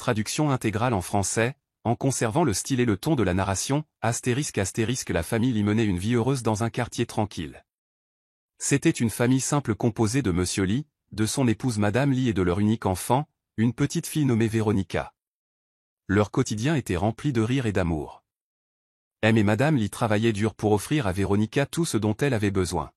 traduction intégrale en français, en conservant le style et le ton de la narration, la famille Lee menait une vie heureuse dans un quartier tranquille. C'était une famille simple composée de Monsieur Lee, de son épouse Madame Lee et de leur unique enfant, une petite fille nommée Véronica. Leur quotidien était rempli de rire et d'amour. M et Madame Lee travaillaient dur pour offrir à Véronica tout ce dont elle avait besoin.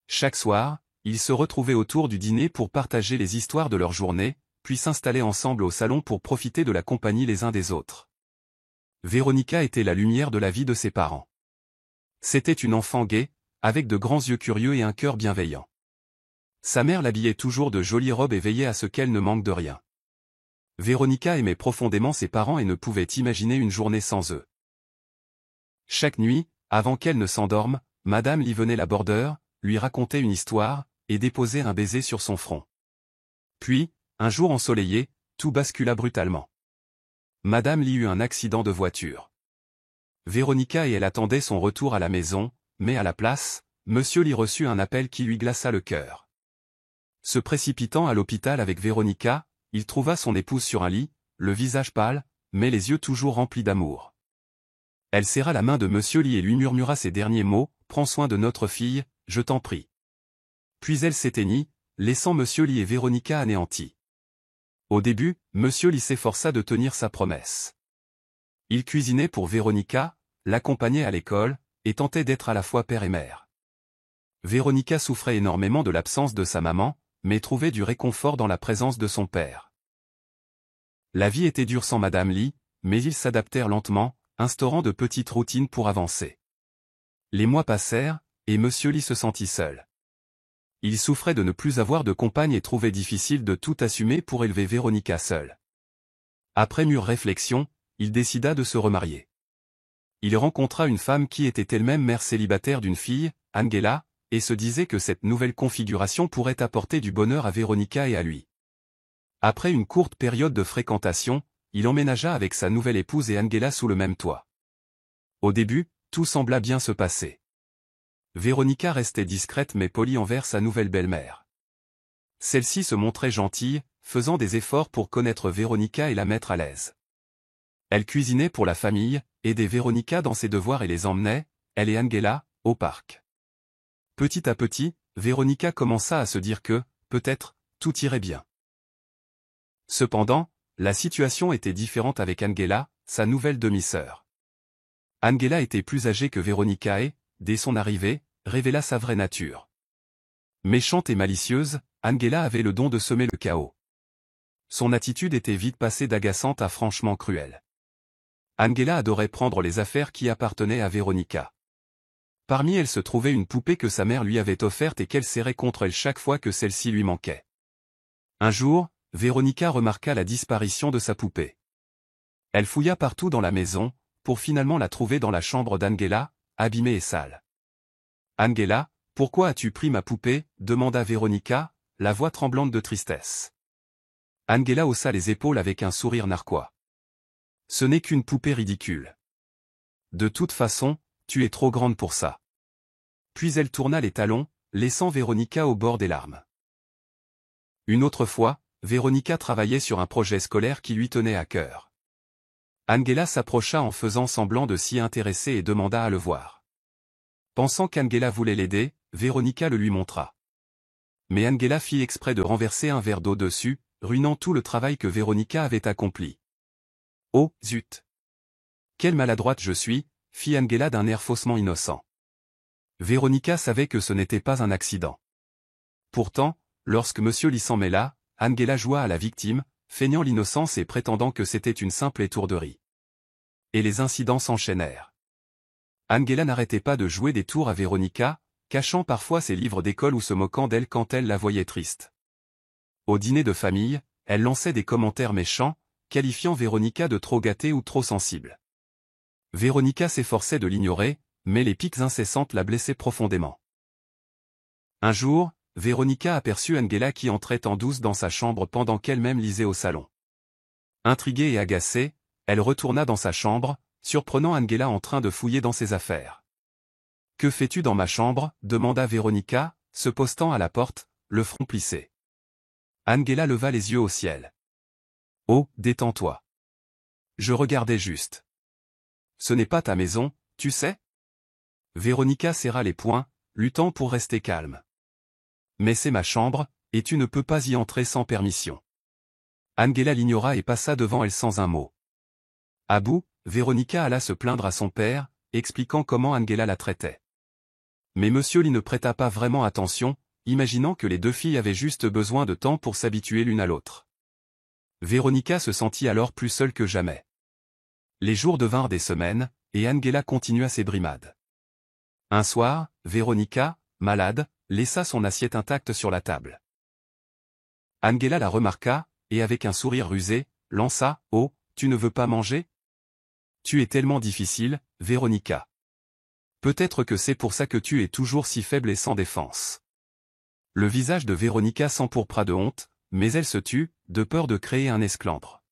Chaque soir, ils se retrouvaient autour du dîner pour partager les histoires de leur journée, puis s'installer ensemble au salon pour profiter de la compagnie les uns des autres. Véronica était la lumière de la vie de ses parents. C'était une enfant gaie, avec de grands yeux curieux et un cœur bienveillant. Sa mère l'habillait toujours de jolies robes et veillait à ce qu'elle ne manque de rien. Véronica aimait profondément ses parents et ne pouvait imaginer une journée sans eux. Chaque nuit, avant qu'elle ne s'endorme, Madame Lee venait la border, lui racontait une histoire, et déposait un baiser sur son front. Puis, un jour ensoleillé, tout bascula brutalement. Madame Lee eut un accident de voiture. Véronica et elle attendaient son retour à la maison, mais à la place, Monsieur Lee reçut un appel qui lui glaça le cœur. Se précipitant à l'hôpital avec Véronica, il trouva son épouse sur un lit, le visage pâle, mais les yeux toujours remplis d'amour. Elle serra la main de Monsieur Lee et lui murmura ces derniers mots, « Prends soin de notre fille, je t'en prie. » Puis elle s'éteignit, laissant Monsieur Lee et Véronica anéantis. Au début, Monsieur Lee s'efforça de tenir sa promesse. Il cuisinait pour Véronica, l'accompagnait à l'école, et tentait d'être à la fois père et mère. Véronica souffrait énormément de l'absence de sa maman, mais trouvait du réconfort dans la présence de son père. La vie était dure sans Madame Lee, mais ils s'adaptèrent lentement, instaurant de petites routines pour avancer. Les mois passèrent, et Monsieur Lee se sentit seul. Il souffrait de ne plus avoir de compagne et trouvait difficile de tout assumer pour élever Véronica seule. Après mûre réflexion, il décida de se remarier. Il rencontra une femme qui était elle-même mère célibataire d'une fille, Angela, et se disait que cette nouvelle configuration pourrait apporter du bonheur à Véronica et à lui. Après une courte période de fréquentation, il emménagea avec sa nouvelle épouse et Angela sous le même toit. Au début, tout sembla bien se passer. Véronica restait discrète mais polie envers sa nouvelle belle-mère. Celle-ci se montrait gentille, faisant des efforts pour connaître Véronica et la mettre à l'aise. Elle cuisinait pour la famille, aidait Véronica dans ses devoirs et les emmenait, elle et Angela, au parc. Petit à petit, Véronica commença à se dire que, peut-être, tout irait bien. Cependant, la situation était différente avec Angela, sa nouvelle demi-sœur. Angela était plus âgée que Véronica et, dès son arrivée, révéla sa vraie nature. Méchante et malicieuse, Angela avait le don de semer le chaos. Son attitude était vite passée d'agaçante à franchement cruelle. Angela adorait prendre les affaires qui appartenaient à Véronica. Parmi elles se trouvait une poupée que sa mère lui avait offerte et qu'elle serrait contre elle chaque fois que celle-ci lui manquait. Un jour, Véronica remarqua la disparition de sa poupée. Elle fouilla partout dans la maison, pour finalement la trouver dans la chambre d'Angela, abîmée et sale. « Angela, pourquoi as-tu pris ma poupée ?» demanda Véronica, la voix tremblante de tristesse. Angela haussa les épaules avec un sourire narquois. « Ce n'est qu'une poupée ridicule. De toute façon, tu es trop grande pour ça. » Puis elle tourna les talons, laissant Véronica au bord des larmes. Une autre fois, Véronica travaillait sur un projet scolaire qui lui tenait à cœur. Angela s'approcha en faisant semblant de s'y intéresser et demanda à le voir. Pensant qu'Angela voulait l'aider, Véronica le lui montra. Mais Angela fit exprès de renverser un verre d'eau dessus, ruinant tout le travail que Véronica avait accompli. « Oh, zut! Quelle maladroite je suis !» fit Angela d'un air faussement innocent. Véronica savait que ce n'était pas un accident. Pourtant, lorsque Monsieur Lee s'en mêla, Angela joua à la victime, feignant l'innocence et prétendant que c'était une simple étourderie. Et les incidents s'enchaînèrent. Angela n'arrêtait pas de jouer des tours à Véronica, cachant parfois ses livres d'école ou se moquant d'elle quand elle la voyait triste. Au dîner de famille, elle lançait des commentaires méchants, qualifiant Véronica de trop gâtée ou trop sensible. Véronica s'efforçait de l'ignorer, mais les piques incessantes la blessaient profondément. Un jour, Véronica aperçut Angela qui entrait en douce dans sa chambre pendant qu'elle-même lisait au salon. Intriguée et agacée, elle retourna dans sa chambre, surprenant Angela en train de fouiller dans ses affaires. « Que fais-tu dans ma chambre ?» demanda Véronica, se postant à la porte, le front plissé. Angela leva les yeux au ciel. Oh, détends-toi. Je regardais juste. Ce n'est pas ta maison, tu sais? Véronica serra les poings, luttant pour rester calme. Mais c'est ma chambre, et tu ne peux pas y entrer sans permission. Angela l'ignora et passa devant elle sans un mot. À bout, Véronica alla se plaindre à son père, expliquant comment Angela la traitait. Mais Monsieur Lee ne prêta pas vraiment attention, imaginant que les deux filles avaient juste besoin de temps pour s'habituer l'une à l'autre. Véronica se sentit alors plus seule que jamais. Les jours devinrent des semaines, et Angela continua ses brimades. Un soir, Véronica, malade, laissa son assiette intacte sur la table. Angela la remarqua, et avec un sourire rusé, lança « Oh, tu ne veux pas manger? Tu es tellement difficile, Véronica. Peut-être que c'est pour ça que tu es toujours si faible et sans défense. » Le visage de Véronica s'empourpra de honte, mais elle se tut, de peur de créer un esclandre.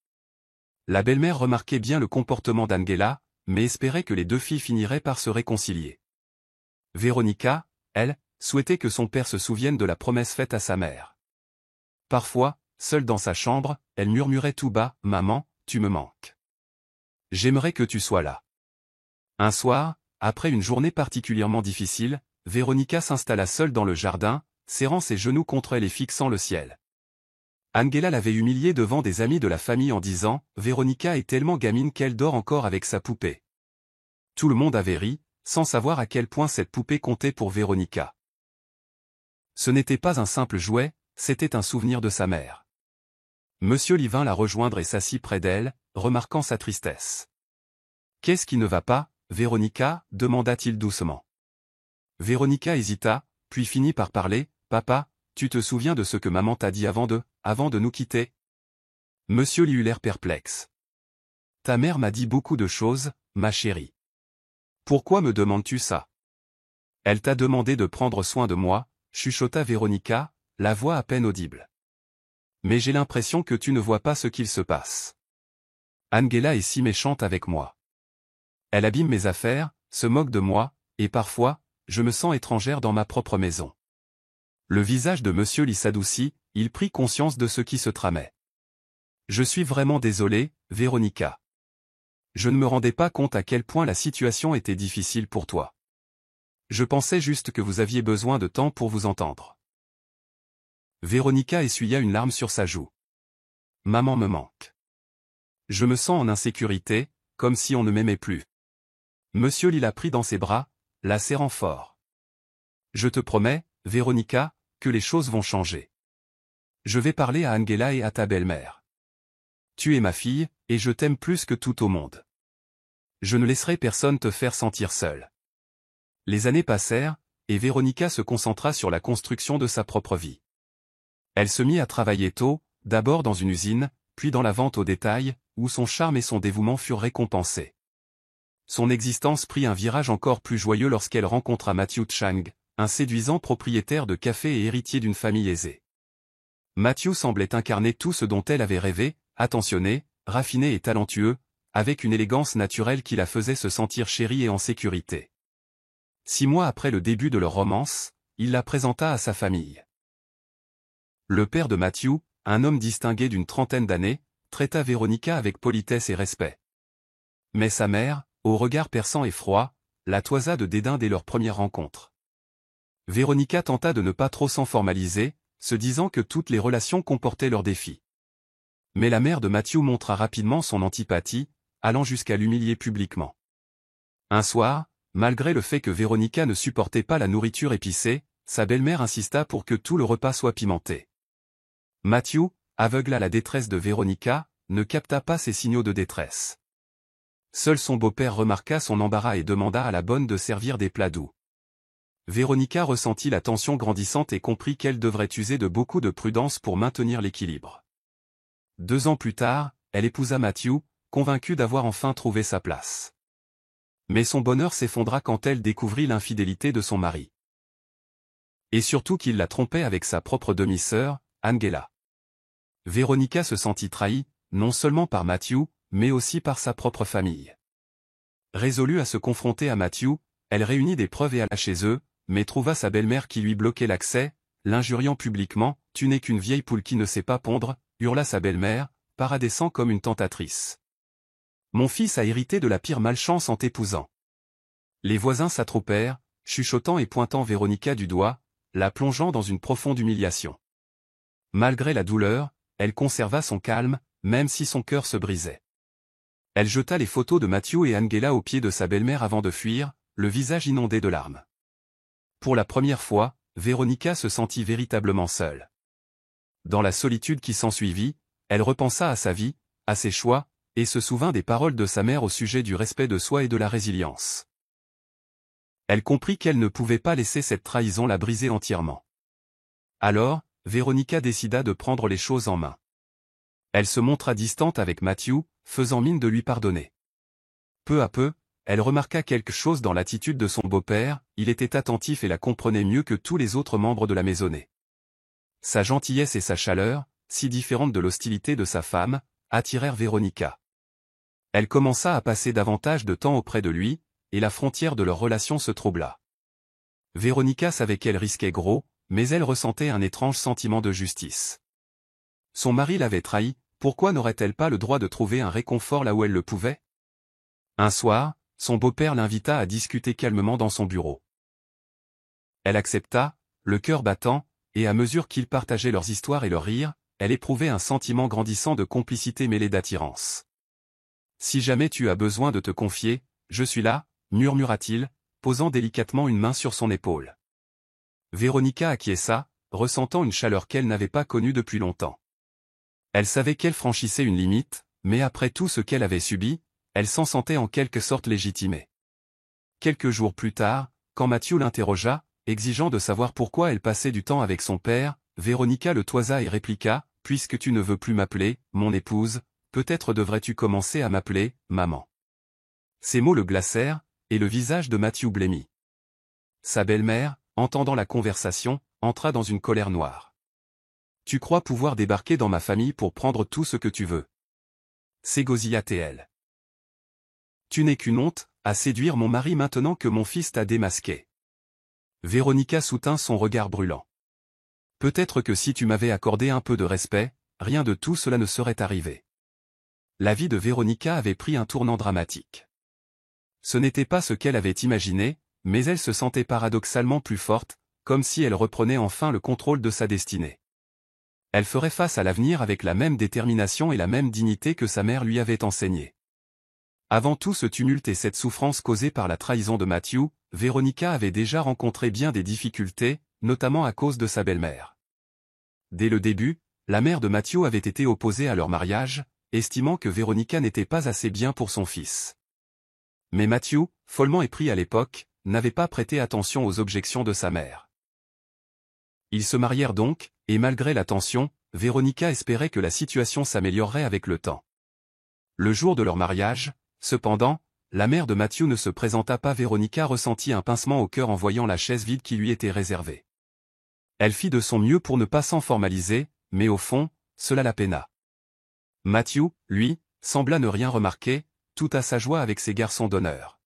La belle-mère remarquait bien le comportement d'Angela, mais espérait que les deux filles finiraient par se réconcilier. Véronica, elle, souhaitait que son père se souvienne de la promesse faite à sa mère. Parfois, seule dans sa chambre, elle murmurait tout bas « Maman, tu me manques. J'aimerais que tu sois là. » Un soir, après une journée particulièrement difficile, Véronica s'installa seule dans le jardin, serrant ses genoux contre elle et fixant le ciel. Angela l'avait humiliée devant des amis de la famille en disant « Véronica est tellement gamine qu'elle dort encore avec sa poupée. » Tout le monde avait ri, sans savoir à quel point cette poupée comptait pour Véronica. Ce n'était pas un simple jouet, c'était un souvenir de sa mère. Monsieur Lee vint la rejoindre et s'assit près d'elle, remarquant sa tristesse. « Qu'est-ce qui ne va pas, Véronica » demanda-t-il doucement. Véronica hésita, puis finit par parler « Papa, tu te souviens de ce que maman t'a dit avant de nous quitter ?» Monsieur Lee eut l'air perplexe. « Ta mère m'a dit beaucoup de choses, ma chérie. Pourquoi me demandes-tu ça? Elle t'a demandé de prendre soin de moi, » chuchota Véronica, la voix à peine audible. « Mais j'ai l'impression que tu ne vois pas ce qu'il se passe. Angela est si méchante avec moi. Elle abîme mes affaires, se moque de moi, et parfois, je me sens étrangère dans ma propre maison. » Le visage de Monsieur Lee s'adoucit, il prit conscience de ce qui se tramait. « Je suis vraiment désolé, Véronica. Je ne me rendais pas compte à quel point la situation était difficile pour toi. Je pensais juste que vous aviez besoin de temps pour vous entendre. » Véronica essuya une larme sur sa joue. « Maman me manque. Je me sens en insécurité, comme si on ne m'aimait plus. » Monsieur Lee la prit dans ses bras, la serrant fort. « Je te promets, Véronica, que les choses vont changer. Je vais parler à Angela et à ta belle-mère. Tu es ma fille, et je t'aime plus que tout au monde. Je ne laisserai personne te faire sentir seule. » Les années passèrent, et Véronica se concentra sur la construction de sa propre vie. Elle se mit à travailler tôt, d'abord dans une usine, puis dans la vente au détail, où son charme et son dévouement furent récompensés. Son existence prit un virage encore plus joyeux lorsqu'elle rencontra Matthew Chang, un séduisant propriétaire de café et héritier d'une famille aisée. Matthew semblait incarner tout ce dont elle avait rêvé, attentionné, raffiné et talentueux, avec une élégance naturelle qui la faisait se sentir chérie et en sécurité. 6 mois après le début de leur romance, il la présenta à sa famille. Le père de Matthew, un homme distingué d'une trentaine d'années, traita Véronica avec politesse et respect. Mais sa mère, au regard perçant et froid, la toisa de dédain dès leur première rencontre. Véronica tenta de ne pas trop s'en formaliser, se disant que toutes les relations comportaient leurs défis. Mais la mère de Matthew montra rapidement son antipathie, allant jusqu'à l'humilier publiquement. Un soir, malgré le fait que Véronica ne supportait pas la nourriture épicée, sa belle-mère insista pour que tout le repas soit pimenté. Matthew, aveugle à la détresse de Véronica, ne capta pas ces signaux de détresse. Seul son beau-père remarqua son embarras et demanda à la bonne de servir des plats doux. Véronica ressentit la tension grandissante et comprit qu'elle devrait user de beaucoup de prudence pour maintenir l'équilibre. 2 ans plus tard, elle épousa Matthew, convaincue d'avoir enfin trouvé sa place. Mais son bonheur s'effondra quand elle découvrit l'infidélité de son mari. Et surtout qu'il la trompait avec sa propre demi-sœur, Angela. Véronica se sentit trahie, non seulement par Matthew, mais aussi par sa propre famille. Résolue à se confronter à Matthew, elle réunit des preuves et alla chez eux, mais trouva sa belle-mère qui lui bloquait l'accès, l'injuriant publiquement. « Tu n'es qu'une vieille poule qui ne sait pas pondre » hurla sa belle-mère, paradissant comme une tentatrice. Mon fils a hérité de la pire malchance en t'épousant. Les voisins s'attroupèrent, chuchotant et pointant Véronica du doigt, la plongeant dans une profonde humiliation. Malgré la douleur, elle conserva son calme, même si son cœur se brisait. Elle jeta les photos de Matthew et Angela aux pieds de sa belle-mère avant de fuir, le visage inondé de larmes. Pour la première fois, Véronica se sentit véritablement seule. Dans la solitude qui s'ensuivit, elle repensa à sa vie, à ses choix, et se souvint des paroles de sa mère au sujet du respect de soi et de la résilience. Elle comprit qu'elle ne pouvait pas laisser cette trahison la briser entièrement. Alors, Véronica décida de prendre les choses en main. Elle se montra distante avec Matthew, faisant mine de lui pardonner. Peu à peu, elle remarqua quelque chose dans l'attitude de son beau-père, il était attentif et la comprenait mieux que tous les autres membres de la maisonnée. Sa gentillesse et sa chaleur, si différentes de l'hostilité de sa femme, attirèrent Véronica. Elle commença à passer davantage de temps auprès de lui, et la frontière de leur relation se troubla. Véronica savait qu'elle risquait gros, mais elle ressentait un étrange sentiment de justice. Son mari l'avait trahie, pourquoi n'aurait-elle pas le droit de trouver un réconfort là où elle le pouvait? Un soir, son beau-père l'invita à discuter calmement dans son bureau. Elle accepta, le cœur battant, et à mesure qu'ils partageaient leurs histoires et leurs rires, elle éprouvait un sentiment grandissant de complicité mêlée d'attirance. « Si jamais tu as besoin de te confier, je suis là, » murmura-t-il, posant délicatement une main sur son épaule. Véronica acquiesça, ressentant une chaleur qu'elle n'avait pas connue depuis longtemps. Elle savait qu'elle franchissait une limite, mais après tout ce qu'elle avait subi, elle s'en sentait en quelque sorte légitimée. Quelques jours plus tard, quand Matthew l'interrogea, exigeant de savoir pourquoi elle passait du temps avec son père, Véronica le toisa et répliqua, « Puisque tu ne veux plus m'appeler, mon épouse, peut-être devrais-tu commencer à m'appeler, maman. » Ces mots le glacèrent, et le visage de Matthew blêmit. Sa belle-mère, entendant la conversation, entra dans une colère noire. « Tu crois pouvoir débarquer dans ma famille pour prendre tout ce que tu veux. » S'égosilla-t-elle. « Tu n'es qu'une honte, à séduire mon mari maintenant que mon fils t'a démasqué. » Véronica soutint son regard brûlant. « Peut-être que si tu m'avais accordé un peu de respect, rien de tout cela ne serait arrivé. » La vie de Véronica avait pris un tournant dramatique. Ce n'était pas ce qu'elle avait imaginé, mais elle se sentait paradoxalement plus forte, comme si elle reprenait enfin le contrôle de sa destinée. Elle ferait face à l'avenir avec la même détermination et la même dignité que sa mère lui avait enseigné. Avant tout ce tumulte et cette souffrance causée par la trahison de Matthew, Véronica avait déjà rencontré bien des difficultés, notamment à cause de sa belle-mère. Dès le début, la mère de Matthew avait été opposée à leur mariage, estimant que Véronica n'était pas assez bien pour son fils. Mais Matthew, follement épris à l'époque, n'avait pas prêté attention aux objections de sa mère. Ils se marièrent donc, et malgré la tension, Véronica espérait que la situation s'améliorerait avec le temps. Le jour de leur mariage, cependant, la mère de Matthew ne se présenta pas. Véronica ressentit un pincement au cœur en voyant la chaise vide qui lui était réservée. Elle fit de son mieux pour ne pas s'en formaliser, mais au fond, cela la peina. Matthew, lui, sembla ne rien remarquer, tout à sa joie avec ses garçons d'honneur.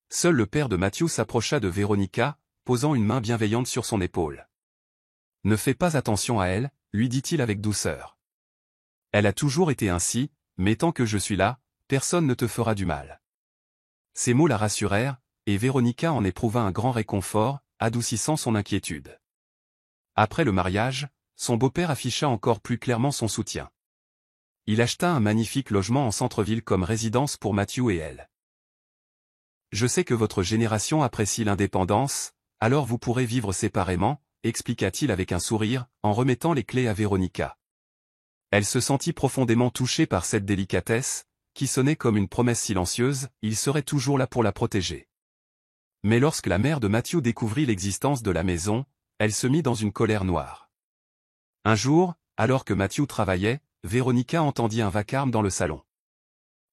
Seul le père de Matthew s'approcha de Véronica, posant une main bienveillante sur son épaule. « Ne fais pas attention à elle, » lui dit-il avec douceur. « Elle a toujours été ainsi, mais tant que je suis là, personne ne te fera du mal. » Ces mots la rassurèrent, et Véronica en éprouva un grand réconfort, adoucissant son inquiétude. Après le mariage, son beau-père afficha encore plus clairement son soutien. Il acheta un magnifique logement en centre-ville comme résidence pour Matthew et elle. « Je sais que votre génération apprécie l'indépendance, alors vous pourrez vivre séparément, » expliqua-t-il avec un sourire, en remettant les clés à Véronica. Elle se sentit profondément touchée par cette délicatesse, qui sonnait comme une promesse silencieuse, il serait toujours là pour la protéger. Mais lorsque la mère de Matthew découvrit l'existence de la maison, elle se mit dans une colère noire. Un jour, alors que Matthew travaillait, Véronica entendit un vacarme dans le salon.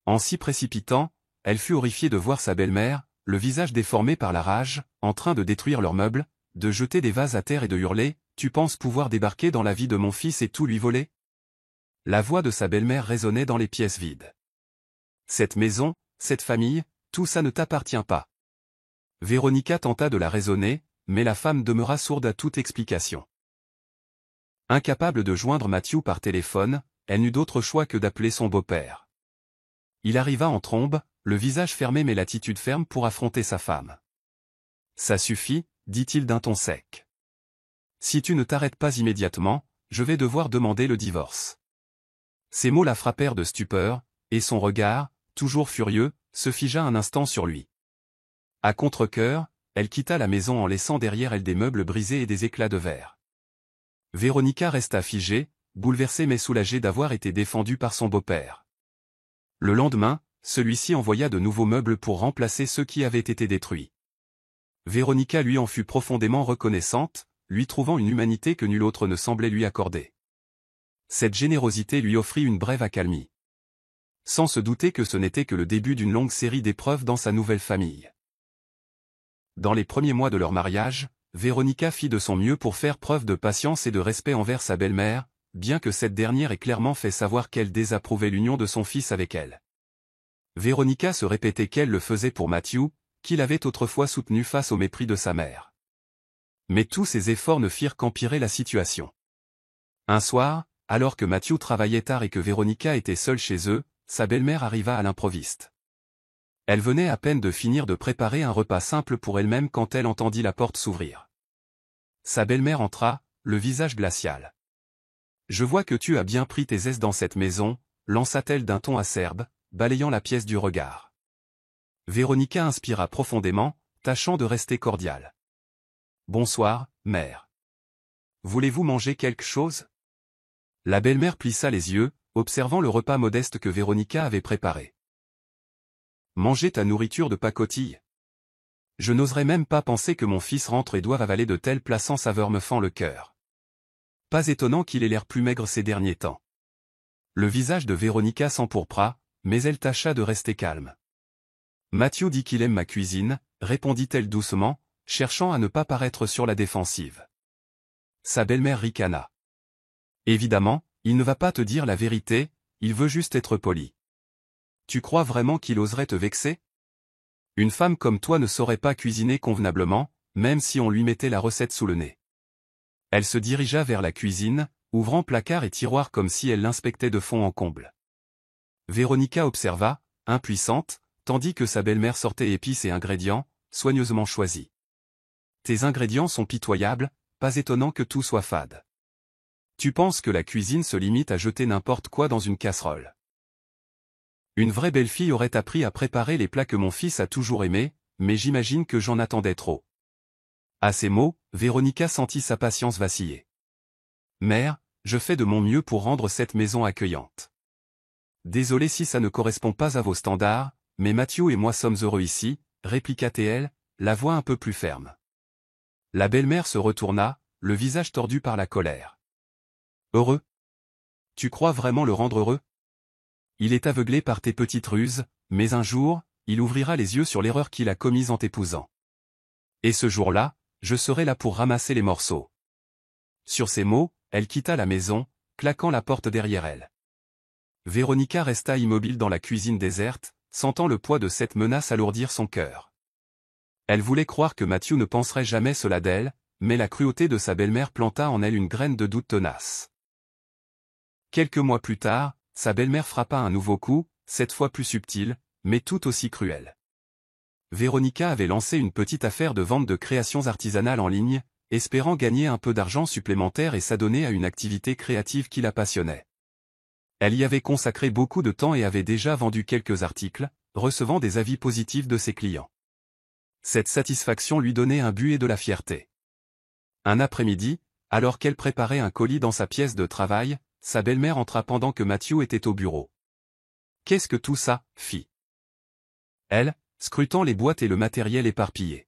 En s'y précipitant, elle fut horrifiée de voir sa belle-mère, le visage déformé par la rage, en train de détruire leurs meubles, de jeter des vases à terre et de hurler « Tu penses pouvoir débarquer dans la vie de mon fils et tout lui voler ?» La voix de sa belle-mère résonnait dans les pièces vides. « Cette maison, cette famille, tout ça ne t'appartient pas. » Véronica tenta de la raisonner, mais la femme demeura sourde à toute explication. Incapable de joindre Matthew par téléphone, elle n'eut d'autre choix que d'appeler son beau-père. Il arriva en trombe, le visage fermé mais l'attitude ferme pour affronter sa femme. « Ça suffit, dit-il d'un ton sec. Si tu ne t'arrêtes pas immédiatement, je vais devoir demander le divorce. » Ces mots la frappèrent de stupeur, et son regard, toujours furieux, se figea un instant sur lui. À contre-cœur, elle quitta la maison en laissant derrière elle des meubles brisés et des éclats de verre. Véronica resta figée, bouleversée mais soulagée d'avoir été défendue par son beau-père. Le lendemain, celui-ci envoya de nouveaux meubles pour remplacer ceux qui avaient été détruits. Véronica lui en fut profondément reconnaissante, lui trouvant une humanité que nul autre ne semblait lui accorder. Cette générosité lui offrit une brève accalmie. Sans se douter que ce n'était que le début d'une longue série d'épreuves dans sa nouvelle famille. Dans les premiers mois de leur mariage, Véronica fit de son mieux pour faire preuve de patience et de respect envers sa belle-mère, bien que cette dernière ait clairement fait savoir qu'elle désapprouvait l'union de son fils avec elle. Véronica se répétait qu'elle le faisait pour Matthew, qu'il avait autrefois soutenu face au mépris de sa mère. Mais tous ces efforts ne firent qu'empirer la situation. Un soir, alors que Matthew travaillait tard et que Véronica était seule chez eux, sa belle-mère arriva à l'improviste. Elle venait à peine de finir de préparer un repas simple pour elle-même quand elle entendit la porte s'ouvrir. Sa belle-mère entra, le visage glacial. « Je vois que tu as bien pris tes aises dans cette maison, » lança-t-elle d'un ton acerbe, balayant la pièce du regard. Véronica inspira profondément, tâchant de rester cordiale. « Bonsoir, mère. Voulez-vous manger quelque chose ?» La belle-mère plissa les yeux, observant le repas modeste que Véronica avait préparé. « Manger ta nourriture de pacotille. Je n'oserais même pas penser que mon fils rentre et doive avaler de tels plats sans saveur me fend le cœur. » Pas étonnant qu'il ait l'air plus maigre ces derniers temps. Le visage de Véronica s'empourpra, mais elle tâcha de rester calme. « Matthew dit qu'il aime ma cuisine, » répondit-elle doucement, cherchant à ne pas paraître sur la défensive. Sa belle-mère ricana. « Évidemment, il ne va pas te dire la vérité, il veut juste être poli. Tu crois vraiment qu'il oserait te vexer? Une femme comme toi ne saurait pas cuisiner convenablement, même si on lui mettait la recette sous le nez. » Elle se dirigea vers la cuisine, ouvrant placard et tiroir comme si elle l'inspectait de fond en comble. Véronica observa, impuissante, tandis que sa belle-mère sortait épices et ingrédients, soigneusement choisis. « Tes ingrédients sont pitoyables, pas étonnant que tout soit fade. Tu penses que la cuisine se limite à jeter n'importe quoi dans une casserole. Une vraie belle-fille aurait appris à préparer les plats que mon fils a toujours aimés, mais j'imagine que j'en attendais trop. » À ces mots, Véronica sentit sa patience vaciller. « Mère, je fais de mon mieux pour rendre cette maison accueillante. Désolé si ça ne correspond pas à vos standards, mais Matthew et moi sommes heureux ici, » répliqua-t-elle, la voix un peu plus ferme. La belle-mère se retourna, le visage tordu par la colère. « Heureux? Tu crois vraiment le rendre heureux? Il est aveuglé par tes petites ruses, mais un jour, il ouvrira les yeux sur l'erreur qu'il a commise en t'épousant. Et ce jour-là, je serai là pour ramasser les morceaux. » Sur ces mots, elle quitta la maison, claquant la porte derrière elle. Véronica resta immobile dans la cuisine déserte, sentant le poids de cette menace alourdir son cœur. Elle voulait croire que Matthew ne penserait jamais cela d'elle, mais la cruauté de sa belle-mère planta en elle une graine de doute tenace. Quelques mois plus tard, sa belle-mère frappa un nouveau coup, cette fois plus subtil, mais tout aussi cruel. Véronica avait lancé une petite affaire de vente de créations artisanales en ligne, espérant gagner un peu d'argent supplémentaire et s'adonner à une activité créative qui la passionnait. Elle y avait consacré beaucoup de temps et avait déjà vendu quelques articles, recevant des avis positifs de ses clients. Cette satisfaction lui donnait un but et de la fierté. Un après-midi, alors qu'elle préparait un colis dans sa pièce de travail, sa belle-mère entra pendant que Matthew était au bureau. « Qu'est-ce que tout ça, fit elle, scrutant les boîtes et le matériel éparpillé.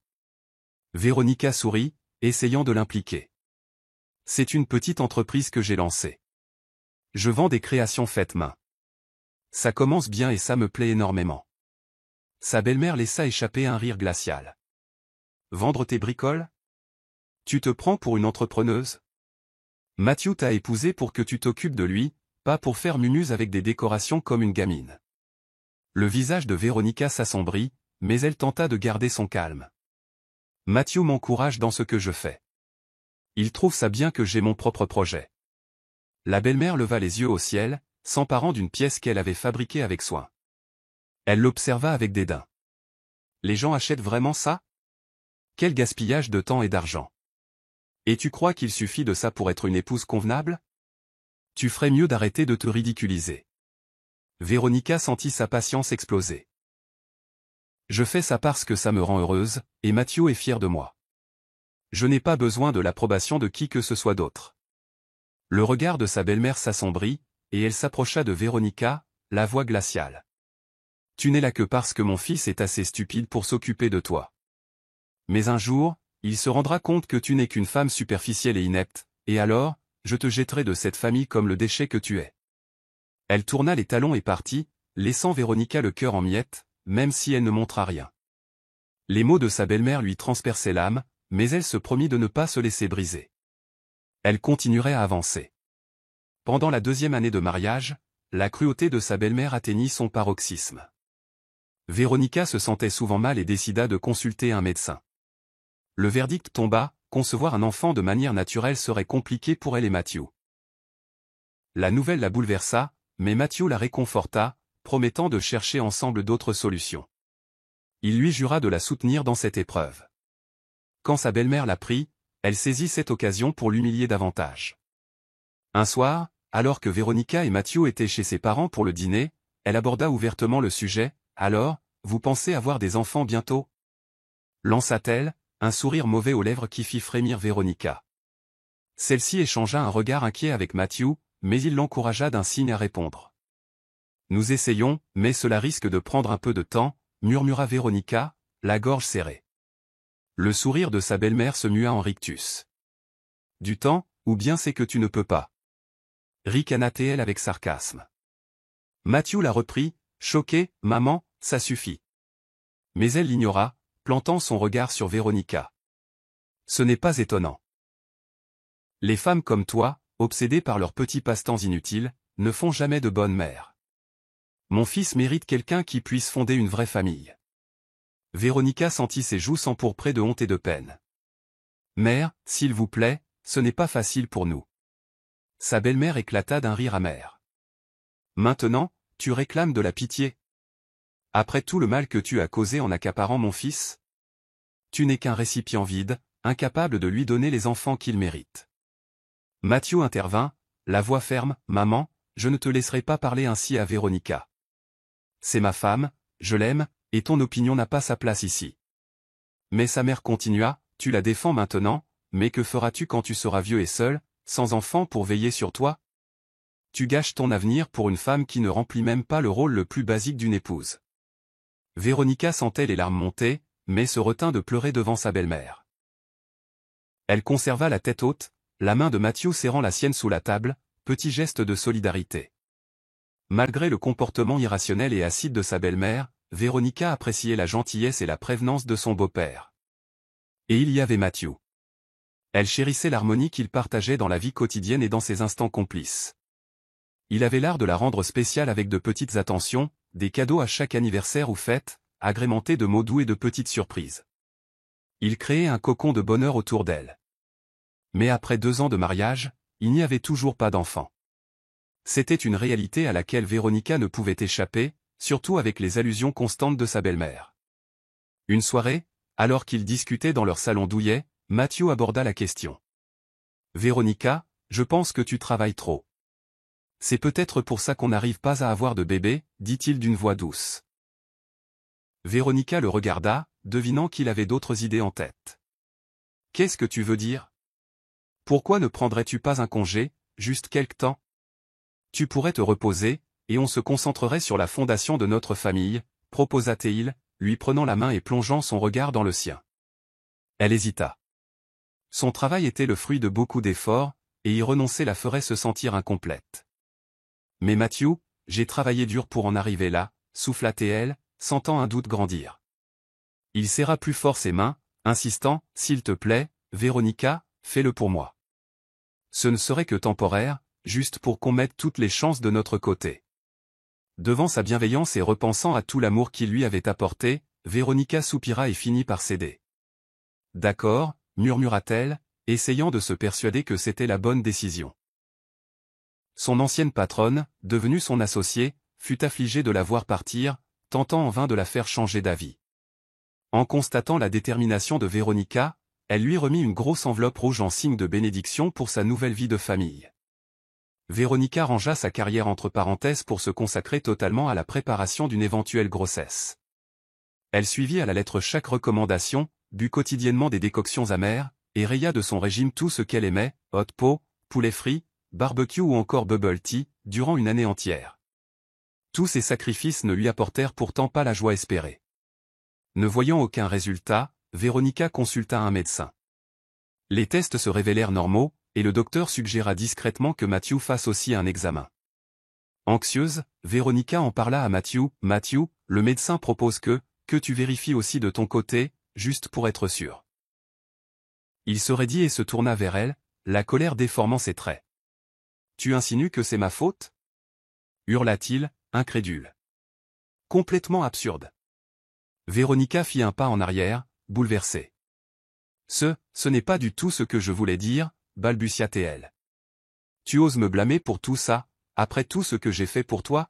Véronica sourit, essayant de l'impliquer. « C'est une petite entreprise que j'ai lancée. Je vends des créations faites main. Ça commence bien et ça me plaît énormément. » Sa belle-mère laissa échapper un rire glacial. « Vendre tes bricoles? Tu te prends pour une entrepreneuse? Matthew t'a épousé pour que tu t'occupes de lui, pas pour faire mumuse avec des décorations comme une gamine. » Le visage de Véronica s'assombrit, mais elle tenta de garder son calme. « Matthew m'encourage dans ce que je fais. Il trouve ça bien que j'ai mon propre projet. » La belle-mère leva les yeux au ciel, s'emparant d'une pièce qu'elle avait fabriquée avec soin. Elle l'observa avec dédain. Les gens achètent vraiment ça? Quel gaspillage de temps et d'argent. Et tu crois qu'il suffit de ça pour être une épouse convenable? Tu ferais mieux d'arrêter de te ridiculiser. Véronica sentit sa patience exploser. Je fais ça parce que ça me rend heureuse, et Mathieu est fier de moi. Je n'ai pas besoin de l'approbation de qui que ce soit d'autre. Le regard de sa belle-mère s'assombrit, et elle s'approcha de Véronica, la voix glaciale. Tu n'es là que parce que mon fils est assez stupide pour s'occuper de toi. Mais un jour, il se rendra compte que tu n'es qu'une femme superficielle et inepte, et alors, je te jetterai de cette famille comme le déchet que tu es. Elle tourna les talons et partit, laissant Véronica le cœur en miettes, même si elle ne montra rien. Les mots de sa belle-mère lui transperçaient l'âme, mais elle se promit de ne pas se laisser briser. Elle continuerait à avancer. Pendant la 2e année de mariage, la cruauté de sa belle-mère atteignit son paroxysme. Véronica se sentait souvent mal et décida de consulter un médecin. Le verdict tomba, concevoir un enfant de manière naturelle serait compliqué pour elle et Mathieu. La nouvelle la bouleversa, mais Mathieu la réconforta, promettant de chercher ensemble d'autres solutions. Il lui jura de la soutenir dans cette épreuve. Quand sa belle-mère l'apprit, elle saisit cette occasion pour l'humilier davantage. Un soir, alors que Véronica et Mathieu étaient chez ses parents pour le dîner, elle aborda ouvertement le sujet. « Alors, vous pensez avoir des enfants bientôt ?» lança-t-elle, un sourire mauvais aux lèvres qui fit frémir Véronica. Celle-ci échangea un regard inquiet avec Mathieu, mais il l'encouragea d'un signe à répondre. « Nous essayons, mais cela risque de prendre un peu de temps, » murmura Véronica, la gorge serrée. Le sourire de sa belle-mère se mua en rictus. « Du temps, ou bien c'est que tu ne peux pas. » ricana-t-elle avec sarcasme. Mathieu la reprit, choqué, « Maman, ça suffit. » Mais elle l'ignora, plantant son regard sur Véronica. Ce n'est pas étonnant. Les femmes comme toi, obsédées par leurs petits passe-temps inutiles, ne font jamais de bonnes mères. Mon fils mérite quelqu'un qui puisse fonder une vraie famille. Véronica sentit ses joues s'empourprer de honte et de peine. Mère, s'il vous plaît, ce n'est pas facile pour nous. Sa belle-mère éclata d'un rire amer. Maintenant, tu réclames de la pitié. Après tout le mal que tu as causé en accaparant mon fils? Tu n'es qu'un récipient vide, incapable de lui donner les enfants qu'il mérite. Mathieu intervint, la voix ferme, « Maman, je ne te laisserai pas parler ainsi à Véronica. C'est ma femme, je l'aime, et ton opinion n'a pas sa place ici. » Mais sa mère continua, « Tu la défends maintenant, mais que feras-tu quand tu seras vieux et seul, sans enfant pour veiller sur toi? Tu gâches ton avenir pour une femme qui ne remplit même pas le rôle le plus basique d'une épouse. » Véronica sentait les larmes monter, mais se retint de pleurer devant sa belle-mère. Elle conserva la tête haute, la main de Mathieu serrant la sienne sous la table, petit geste de solidarité. Malgré le comportement irrationnel et acide de sa belle-mère, Véronica appréciait la gentillesse et la prévenance de son beau-père. Et il y avait Mathieu. Elle chérissait l'harmonie qu'il partageait dans la vie quotidienne et dans ses instants complices. Il avait l'art de la rendre spéciale avec de petites attentions, des cadeaux à chaque anniversaire ou fête, agrémentés de mots doux et de petites surprises. Il créait un cocon de bonheur autour d'elle. Mais après 2 ans de mariage, il n'y avait toujours pas d'enfant. C'était une réalité à laquelle Véronica ne pouvait échapper, surtout avec les allusions constantes de sa belle-mère. Une soirée, alors qu'ils discutaient dans leur salon douillet, Mathieu aborda la question. « Véronica, je pense que tu travailles trop. C'est peut-être pour ça qu'on n'arrive pas à avoir de bébé, dit-il d'une voix douce. » Véronica le regarda, devinant qu'il avait d'autres idées en tête. « Qu'est-ce que tu veux dire? Pourquoi ne prendrais-tu pas un congé, juste quelque temps? Tu pourrais te reposer, et on se concentrerait sur la fondation de notre famille, proposa-t-il, lui prenant la main et plongeant son regard dans le sien. Elle hésita. Son travail était le fruit de beaucoup d'efforts, et y renoncer la ferait se sentir incomplète. Mais Mathieu, j'ai travaillé dur pour en arriver là, souffla-t-elle, sentant un doute grandir. Il serra plus fort ses mains, insistant, s'il te plaît, Véronica, fais-le pour moi. Ce ne serait que temporaire, juste pour qu'on mette toutes les chances de notre côté. Devant sa bienveillance et repensant à tout l'amour qu'il lui avait apporté, Véronica soupira et finit par céder. D'accord, murmura-t-elle, essayant de se persuader que c'était la bonne décision. Son ancienne patronne, devenue son associée, fut affligée de la voir partir, tentant en vain de la faire changer d'avis. En constatant la détermination de Véronica, elle lui remit une grosse enveloppe rouge en signe de bénédiction pour sa nouvelle vie de famille. Véronica rangea sa carrière entre parenthèses pour se consacrer totalement à la préparation d'une éventuelle grossesse. Elle suivit à la lettre chaque recommandation, but quotidiennement des décoctions amères, et raya de son régime tout ce qu'elle aimait, hot pot, poulet frit, barbecue ou encore bubble tea, durant une année entière. Tous ces sacrifices ne lui apportèrent pourtant pas la joie espérée. Ne voyant aucun résultat, Véronica consulta un médecin. Les tests se révélèrent normaux, et le docteur suggéra discrètement que Matthew fasse aussi un examen. Anxieuse, Véronica en parla à Matthew. « Matthew, le médecin propose que tu vérifies aussi de ton côté, juste pour être sûr. » Il se raidit et se tourna vers elle, la colère déformant ses traits. « Tu insinues que c'est ma faute ?» hurla-t-il, incrédule. Complètement absurde. Véronica fit un pas en arrière, bouleversée. Ce n'est pas du tout ce que je voulais dire, balbutia-t-elle. Tu oses me blâmer pour tout ça, après tout ce que j'ai fait pour toi?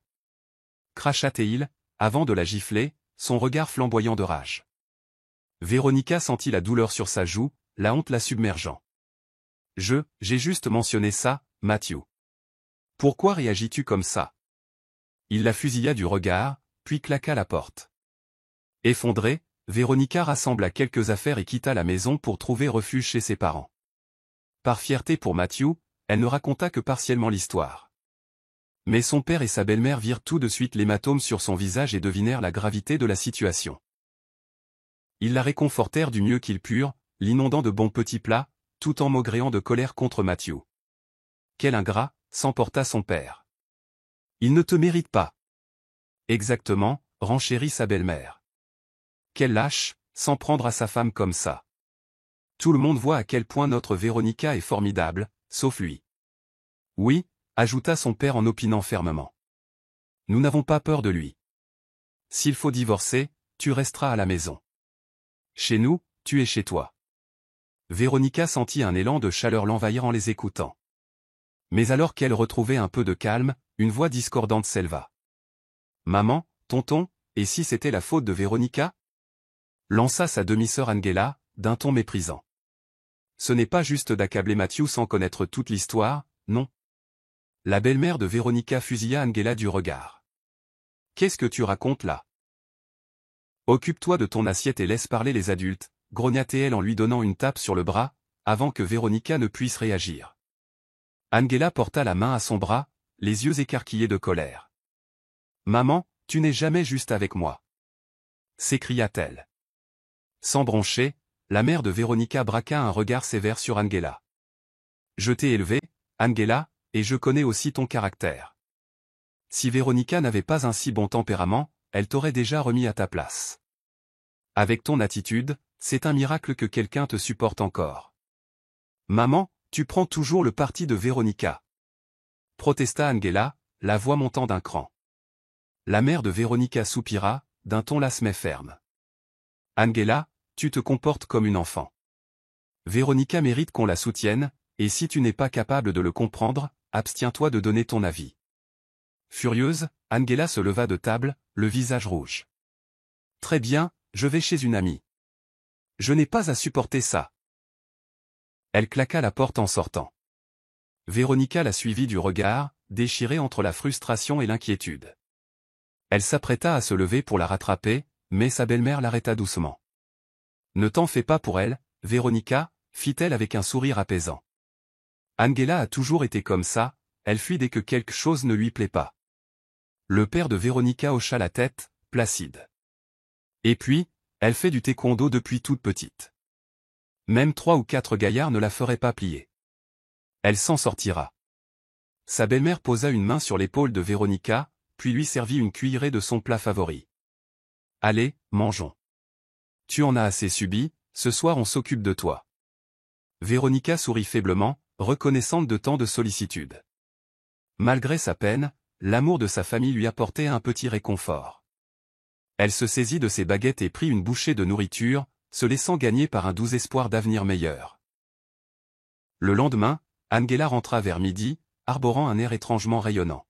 Cracha-t-il, avant de la gifler, son regard flamboyant de rage. Véronica sentit la douleur sur sa joue, la honte la submergeant. J'ai juste mentionné ça, Matthew. Pourquoi réagis-tu comme ça? Il la fusilla du regard, puis claqua la porte. Effondrée, Véronica rassembla quelques affaires et quitta la maison pour trouver refuge chez ses parents. Par fierté pour Matthew, elle ne raconta que partiellement l'histoire. Mais son père et sa belle-mère virent tout de suite l'hématome sur son visage et devinèrent la gravité de la situation. Ils la réconfortèrent du mieux qu'ils purent, l'inondant de bons petits plats, tout en maugréant de colère contre Matthew. Quel ingrat, s'emporta son père. Il ne te mérite pas. Exactement, renchérit sa belle-mère. Quel lâche, s'en prendre à sa femme comme ça. Tout le monde voit à quel point notre Véronica est formidable, sauf lui. Oui, ajouta son père en opinant fermement. Nous n'avons pas peur de lui. S'il faut divorcer, tu resteras à la maison. Chez nous, tu es chez toi. Véronica sentit un élan de chaleur l'envahir en les écoutant. Mais alors qu'elle retrouvait un peu de calme, une voix discordante s'éleva. Maman, tonton, et si c'était la faute de Véronica? Lança sa demi-sœur Angela, d'un ton méprisant. Ce n'est pas juste d'accabler Matthew sans connaître toute l'histoire, non. La belle-mère de Véronica fusilla Angela du regard. Qu'est-ce que tu racontes là? Occupe-toi de ton assiette et laisse parler les adultes, grogna-t-elle en lui donnant une tape sur le bras, avant que Véronica ne puisse réagir. Angela porta la main à son bras, les yeux écarquillés de colère. Maman, tu n'es jamais juste avec moi. S'écria-t-elle. Sans broncher, la mère de Véronica braqua un regard sévère sur Angela. Je t'ai élevée, Angela, et je connais aussi ton caractère. Si Véronica n'avait pas un si bon tempérament, elle t'aurait déjà remis à ta place. Avec ton attitude, c'est un miracle que quelqu'un te supporte encore. Maman, tu prends toujours le parti de Véronica. Protesta Angela, la voix montant d'un cran. La mère de Véronica soupira, d'un ton las mais ferme. Angela, tu te comportes comme une enfant. Véronica mérite qu'on la soutienne, et si tu n'es pas capable de le comprendre, abstiens-toi de donner ton avis. Furieuse, Angela se leva de table, le visage rouge. Très bien, je vais chez une amie. Je n'ai pas à supporter ça. Elle claqua la porte en sortant. Véronica la suivit du regard, déchirée entre la frustration et l'inquiétude. Elle s'apprêta à se lever pour la rattraper, mais sa belle-mère l'arrêta doucement. Ne t'en fais pas pour elle, Véronica, fit-elle avec un sourire apaisant. Angela a toujours été comme ça, elle fuit dès que quelque chose ne lui plaît pas. Le père de Véronica hocha la tête, placide. Et puis, elle fait du taekwondo depuis toute petite. Même 3 ou 4 gaillards ne la feraient pas plier. Elle s'en sortira. Sa belle-mère posa une main sur l'épaule de Véronica, puis lui servit une cuillerée de son plat favori. Allez, mangeons. Tu en as assez subi, ce soir on s'occupe de toi. Véronica sourit faiblement, reconnaissante de tant de sollicitude. Malgré sa peine, l'amour de sa famille lui apportait un petit réconfort. Elle se saisit de ses baguettes et prit une bouchée de nourriture, se laissant gagner par un doux espoir d'avenir meilleur. Le lendemain, Angela rentra vers midi, arborant un air étrangement rayonnant.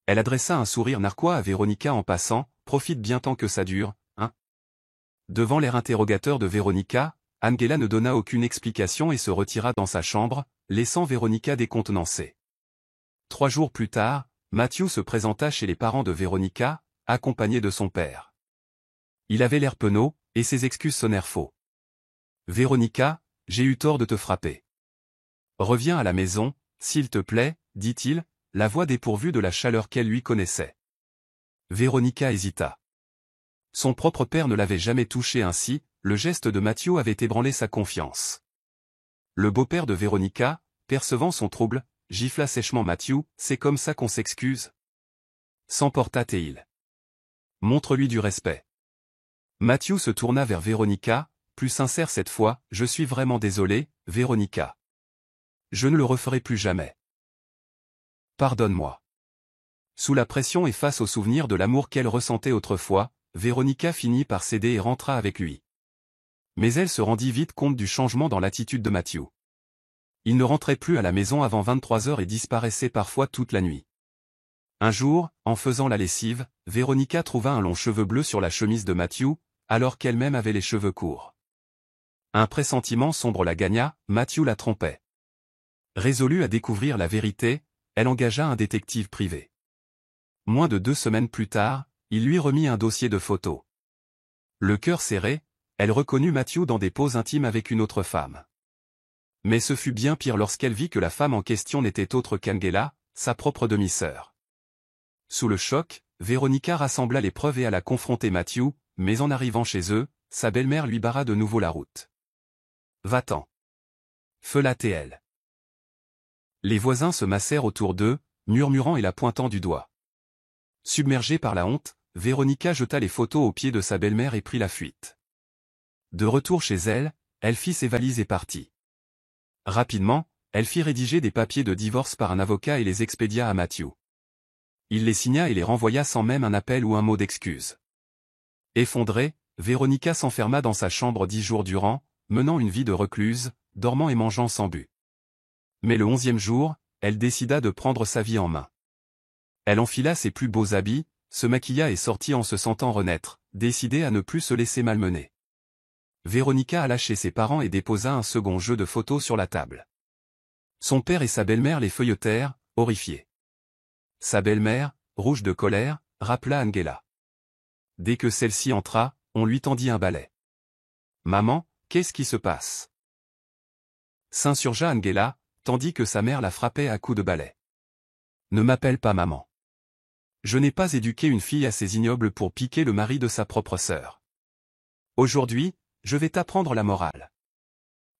Elle adressa un sourire narquois à Véronica en passant, « Profite bien tant que ça dure, hein ?» Devant l'air interrogateur de Véronica, Angela ne donna aucune explication et se retira dans sa chambre, laissant Véronica décontenancée. 3 jours plus tard, Matthew se présenta chez les parents de Véronica, accompagné de son père. Il avait l'air penaud, et ses excuses sonnèrent faux. « Véronica, j'ai eu tort de te frapper. Reviens à la maison, s'il te plaît, dit-il, la voix dépourvue de la chaleur qu'elle lui connaissait. Véronica hésita. Son propre père ne l'avait jamais touché ainsi, le geste de Matthew avait ébranlé sa confiance. Le beau-père de Véronica, percevant son trouble, gifla sèchement Matthew, « C'est comme ça qu'on s'excuse ?» S'emporta-t-il. Montre-lui du respect. Matthew se tourna vers Véronica, plus sincère cette fois, « Je suis vraiment désolé, Véronica. Je ne le referai plus jamais. Pardonne-moi. » Sous la pression et face au souvenir de l'amour qu'elle ressentait autrefois, Véronica finit par céder et rentra avec lui. Mais elle se rendit vite compte du changement dans l'attitude de Matthew. Il ne rentrait plus à la maison avant 23 heures et disparaissait parfois toute la nuit. Un jour, en faisant la lessive, Véronica trouva un long cheveu bleu sur la chemise de Matthew, alors qu'elle-même avait les cheveux courts. Un pressentiment sombre la gagna, Matthew la trompait. Résolue à découvrir la vérité, elle engagea un détective privé. Moins de 2 semaines plus tard, il lui remit un dossier de photos. Le cœur serré, elle reconnut Matthew dans des poses intimes avec une autre femme. Mais ce fut bien pire lorsqu'elle vit que la femme en question n'était autre qu'Angela, sa propre demi-sœur. Sous le choc, Véronica rassembla les preuves et alla confronter Matthew, mais en arrivant chez eux, sa belle-mère lui barra de nouveau la route. « Va-t'en !» felatait-elle. Les voisins se massèrent autour d'eux, murmurant et la pointant du doigt. Submergée par la honte, Véronica jeta les photos aux pieds de sa belle-mère et prit la fuite. De retour chez elle, elle fit ses valises et partit. Rapidement, elle fit rédiger des papiers de divorce par un avocat et les expédia à Matthew. Il les signa et les renvoya sans même un appel ou un mot d'excuse. Effondrée, Véronica s'enferma dans sa chambre 10 jours durant, menant une vie de recluse, dormant et mangeant sans but. Mais le 11e jour, elle décida de prendre sa vie en main. Elle enfila ses plus beaux habits, se maquilla et sortit en se sentant renaître, décidée à ne plus se laisser malmener. Véronica alla chez ses parents et déposa un second jeu de photos sur la table. Son père et sa belle-mère les feuilletèrent, horrifiés. Sa belle-mère, rouge de colère, rappela Angela. Dès que celle-ci entra, on lui tendit un balai. « Maman, qu'est-ce qui se passe ?» s'insurgea Angela, tandis que sa mère la frappait à coups de balai. « Ne m'appelle pas maman. Je n'ai pas éduqué une fille assez ignoble pour piquer le mari de sa propre sœur. Aujourd'hui, je vais t'apprendre la morale. »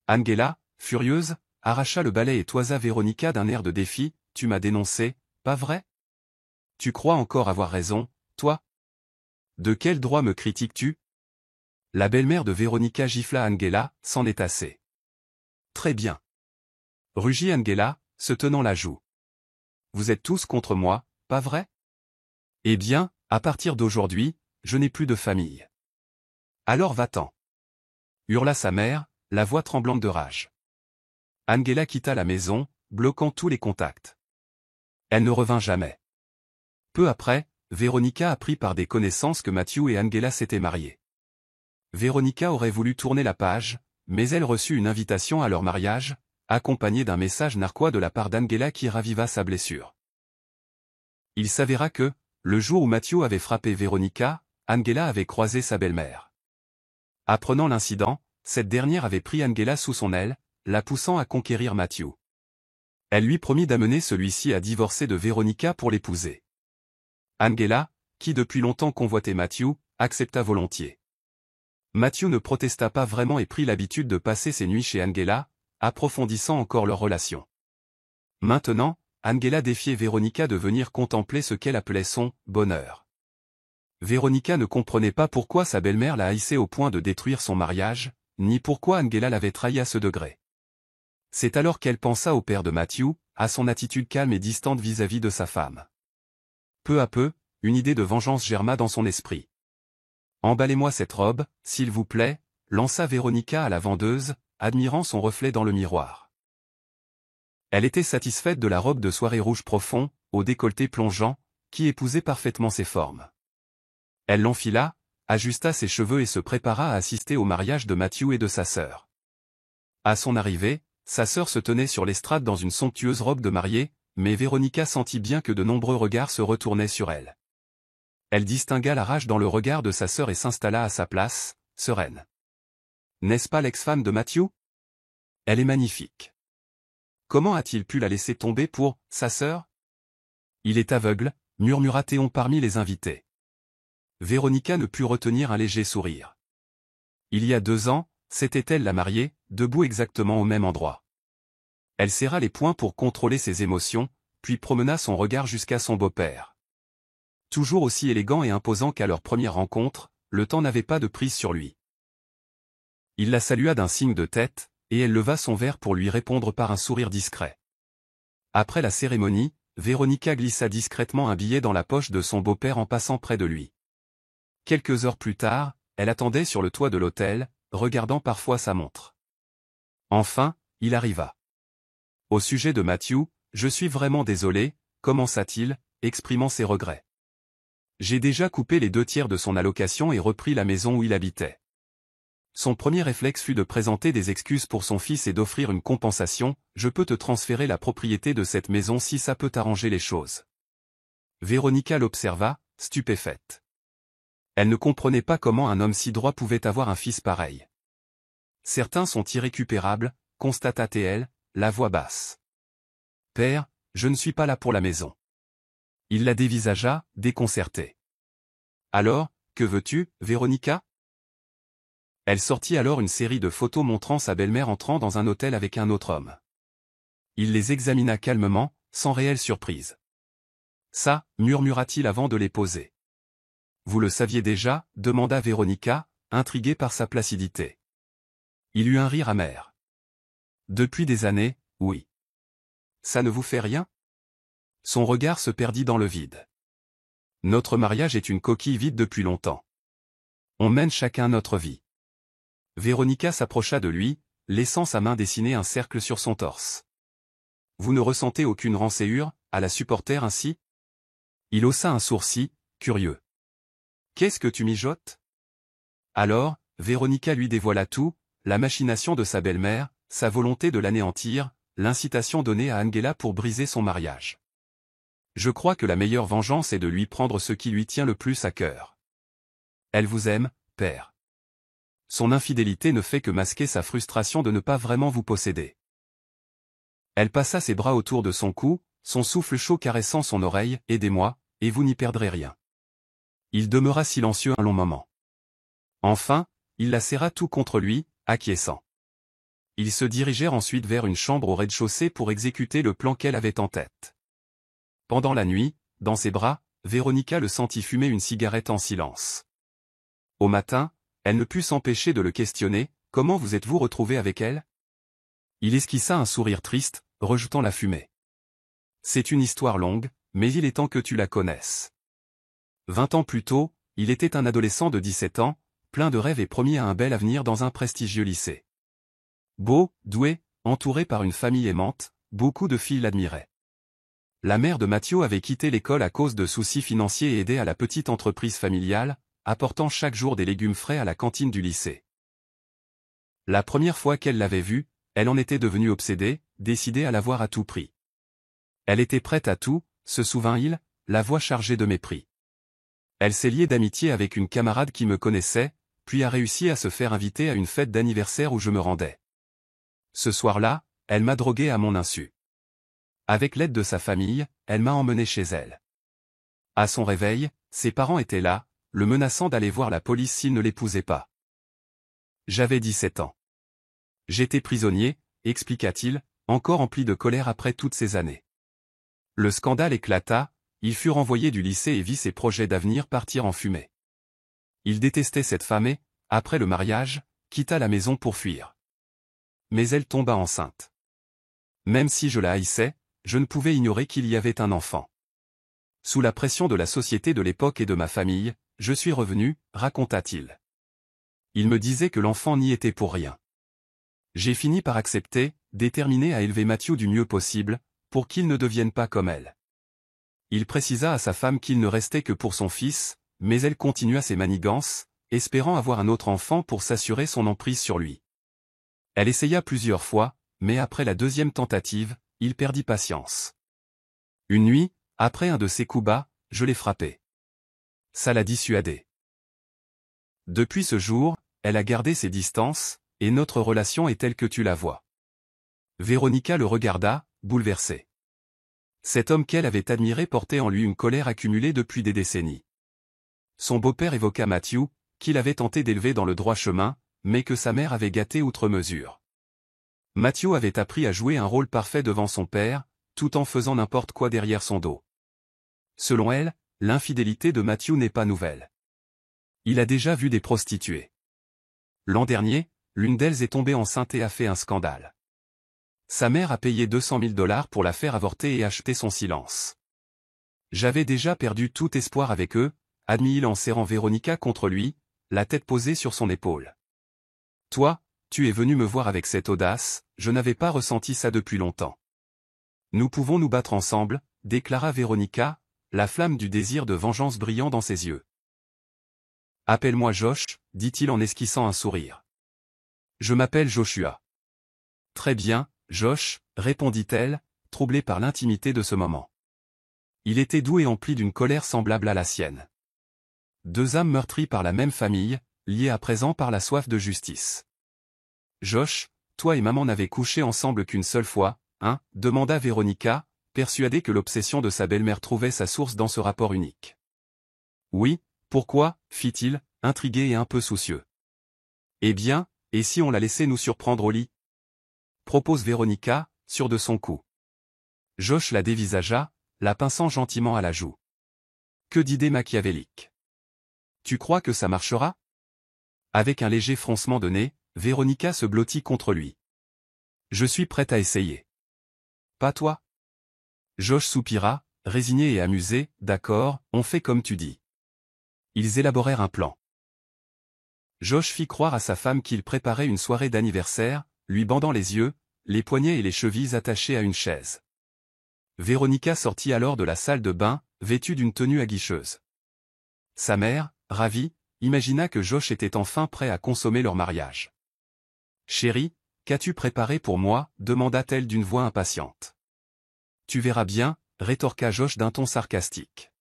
Angela, furieuse, arracha le balai et toisa Véronica d'un air de défi. « Tu m'as dénoncé, pas vrai? Tu crois encore avoir raison, toi? De quel droit me critiques-tu ?» La belle-mère de Véronica gifla Angela, « C'en est assez. » Très bien. Rugit Angela, se tenant la joue. Vous êtes tous contre moi, pas vrai? Eh bien, à partir d'aujourd'hui, je n'ai plus de famille. Alors va-t'en. Hurla sa mère, la voix tremblante de rage. Angela quitta la maison, bloquant tous les contacts. Elle ne revint jamais. Peu après, Véronica apprit par des connaissances que Matthew et Angela s'étaient mariés. Véronica aurait voulu tourner la page, mais elle reçut une invitation à leur mariage, accompagnée d'un message narquois de la part d'Angela qui raviva sa blessure. Il s'avéra que, le jour où Matthew avait frappé Véronica, Angela avait croisé sa belle-mère. Apprenant l'incident, cette dernière avait pris Angela sous son aile, la poussant à conquérir Matthew. Elle lui promit d'amener celui-ci à divorcer de Véronica pour l'épouser. Angela, qui depuis longtemps convoitait Matthew, accepta volontiers. Matthew ne protesta pas vraiment et prit l'habitude de passer ses nuits chez Angela, approfondissant encore leur relation. Maintenant, Angela défiait Véronica de venir contempler ce qu'elle appelait son « bonheur ». Véronica ne comprenait pas pourquoi sa belle-mère la haïssait au point de détruire son mariage, ni pourquoi Angela l'avait trahi à ce degré. C'est alors qu'elle pensa au père de Matthew, à son attitude calme et distante vis-à-vis de sa femme. Peu à peu, une idée de vengeance germa dans son esprit. « Emballez-moi cette robe, s'il vous plaît », lança Véronica à la vendeuse, admirant son reflet dans le miroir. Elle était satisfaite de la robe de soirée rouge profond, au décolleté plongeant, qui épousait parfaitement ses formes. Elle l'enfila, ajusta ses cheveux et se prépara à assister au mariage de Matthew et de sa sœur. À son arrivée, sa sœur se tenait sur l'estrade dans une somptueuse robe de mariée, mais Véronica sentit bien que de nombreux regards se retournaient sur elle. Elle distingua la rage dans le regard de sa sœur et s'installa à sa place, sereine. N'est-ce pas l'ex-femme de Matthew? Elle est magnifique. Comment a-t-il pu la laisser tomber pour sa sœur? Il est aveugle, murmura Théon parmi les invités. Véronica ne put retenir un léger sourire. Il y a 2 ans, c'était elle la mariée, debout exactement au même endroit. Elle serra les poings pour contrôler ses émotions, puis promena son regard jusqu'à son beau-père. Toujours aussi élégant et imposant qu'à leur première rencontre, le temps n'avait pas de prise sur lui. Il la salua d'un signe de tête, et elle leva son verre pour lui répondre par un sourire discret. Après la cérémonie, Véronica glissa discrètement un billet dans la poche de son beau-père en passant près de lui. Quelques heures plus tard, elle attendait sur le toit de l'hôtel, regardant parfois sa montre. Enfin, il arriva. Au sujet de Matthew, je suis vraiment désolé, commença-t-il, exprimant ses regrets. J'ai déjà coupé les 2/3 de son allocation et repris la maison où il habitait. Son premier réflexe fut de présenter des excuses pour son fils et d'offrir une compensation, je peux te transférer la propriété de cette maison si ça peut arranger les choses. Véronica l'observa, stupéfaite. Elle ne comprenait pas comment un homme si droit pouvait avoir un fils pareil. Certains sont irrécupérables, constata-t-elle, la voix basse. Père, je ne suis pas là pour la maison. Il la dévisagea, déconcerté. Alors, que veux-tu, Véronica? Elle sortit alors une série de photos montrant sa belle-mère entrant dans un hôtel avec un autre homme. Il les examina calmement, sans réelle surprise. Ça, murmura-t-il avant de les poser. Vous le saviez déjà, demanda Véronica, intriguée par sa placidité. Il eut un rire amer. Depuis des années, oui. Ça ne vous fait rien? Son regard se perdit dans le vide. Notre mariage est une coquille vide depuis longtemps. On mène chacun notre vie. Véronica s'approcha de lui, laissant sa main dessiner un cercle sur son torse. Vous ne ressentez aucune rancœur, à la supporter ainsi? Il haussa un sourcil, curieux. Qu'est-ce que tu mijotes? Alors, Véronica lui dévoila tout, la machination de sa belle-mère, sa volonté de l'anéantir, l'incitation donnée à Angela pour briser son mariage. Je crois que la meilleure vengeance est de lui prendre ce qui lui tient le plus à cœur. Elle vous aime, père. Son infidélité ne fait que masquer sa frustration de ne pas vraiment vous posséder. Elle passa ses bras autour de son cou, son souffle chaud caressant son oreille, aidez-moi, et vous n'y perdrez rien. Il demeura silencieux un long moment. Enfin, il la serra tout contre lui, acquiesçant. Ils se dirigèrent ensuite vers une chambre au rez-de-chaussée pour exécuter le plan qu'elle avait en tête. Pendant la nuit, dans ses bras, Véronica le sentit fumer une cigarette en silence. Au matin, elle ne put s'empêcher de le questionner, comment vous êtes-vous retrouvé avec elle? Il esquissa un sourire triste, rejetant la fumée. C'est une histoire longue, mais il est temps que tu la connaisses. 20 ans plus tôt, il était un adolescent de 17 ans, plein de rêves et promis à un bel avenir dans un prestigieux lycée. Beau, doué, entouré par une famille aimante, beaucoup de filles l'admiraient. La mère de Matthew avait quitté l'école à cause de soucis financiers et aidait à la petite entreprise familiale, apportant chaque jour des légumes frais à la cantine du lycée. La première fois qu'elle l'avait vu, elle en était devenue obsédée, décidée à l'avoir à tout prix. Elle était prête à tout, se souvint-il, la voix chargée de mépris. Elle s'est liée d'amitié avec une camarade qui me connaissait, puis a réussi à se faire inviter à une fête d'anniversaire où je me rendais. Ce soir-là, elle m'a drogué à mon insu. Avec l'aide de sa famille, elle m'a emmené chez elle. À son réveil, ses parents étaient là, le menaçant d'aller voir la police s'il ne l'épousait pas. J'avais 17 ans. J'étais prisonnier, expliqua-t-il, encore empli de colère après toutes ces années. Le scandale éclata, il fut renvoyé du lycée et vit ses projets d'avenir partir en fumée. Il détestait cette femme et, après le mariage, quitta la maison pour fuir. Mais elle tomba enceinte. Même si je la haïssais, je ne pouvais ignorer qu'il y avait un enfant. Sous la pression de la société de l'époque et de ma famille, je suis revenu, raconta-t-il. Il me disait que l'enfant n'y était pour rien. J'ai fini par accepter, déterminé à élever Matthew du mieux possible, pour qu'il ne devienne pas comme elle. Il précisa à sa femme qu'il ne restait que pour son fils, mais elle continua ses manigances, espérant avoir un autre enfant pour s'assurer son emprise sur lui. Elle essaya plusieurs fois, mais après la deuxième tentative, il perdit patience. Une nuit, après un de ses coups bas, je l'ai frappé. Ça l'a dissuadé. Depuis ce jour, elle a gardé ses distances, et notre relation est telle que tu la vois. Véronica le regarda, bouleversée. Cet homme qu'elle avait admiré portait en lui une colère accumulée depuis des décennies. Son beau-père évoqua Matthew, qu'il avait tenté d'élever dans le droit chemin, mais que sa mère avait gâté outre mesure. Matthew avait appris à jouer un rôle parfait devant son père, tout en faisant n'importe quoi derrière son dos. Selon elle, l'infidélité de Matthew n'est pas nouvelle. Il a déjà vu des prostituées. L'an dernier, l'une d'elles est tombée enceinte et a fait un scandale. Sa mère a payé 200 000 $ pour la faire avorter et acheter son silence. J'avais déjà perdu tout espoir avec eux, admit-il en serrant Véronica contre lui, la tête posée sur son épaule. Toi, tu es venu me voir avec cette audace, je n'avais pas ressenti ça depuis longtemps. Nous pouvons nous battre ensemble, déclara Véronica, la flamme du désir de vengeance brillant dans ses yeux. Appelle-moi Josh, dit-il en esquissant un sourire. Je m'appelle Joshua. Très bien, Josh, répondit-elle, troublée par l'intimité de ce moment. Il était doux et empli d'une colère semblable à la sienne. Deux âmes meurtries par la même famille, liées à présent par la soif de justice. Josh, toi et maman n'avaient couché ensemble qu'une seule fois, hein, demanda Véronica, persuadée que l'obsession de sa belle-mère trouvait sa source dans ce rapport unique. Oui, pourquoi, fit-il, intrigué et un peu soucieux. Eh bien, et si on la laissait nous surprendre au lit? Propose Véronica, sûre de son coup. Josh la dévisagea, la pinçant gentiment à la joue. Que d'idées machiavéliques. Tu crois que ça marchera? Avec un léger froncement de nez, Véronica se blottit contre lui. Je suis prête à essayer. Pas toi? Josh soupira, résigné et amusé, d'accord, on fait comme tu dis. Ils élaborèrent un plan. Josh fit croire à sa femme qu'il préparait une soirée d'anniversaire, lui bandant les yeux, les poignets et les chevilles attachés à une chaise. Véronica sortit alors de la salle de bain, vêtue d'une tenue aguicheuse. Sa mère, ravie, imagina que Josh était enfin prêt à consommer leur mariage. « Chérie, qu'as-tu préparé pour moi » demanda-t-elle d'une voix impatiente. « Tu verras bien » rétorqua Josh d'un ton sarcastique.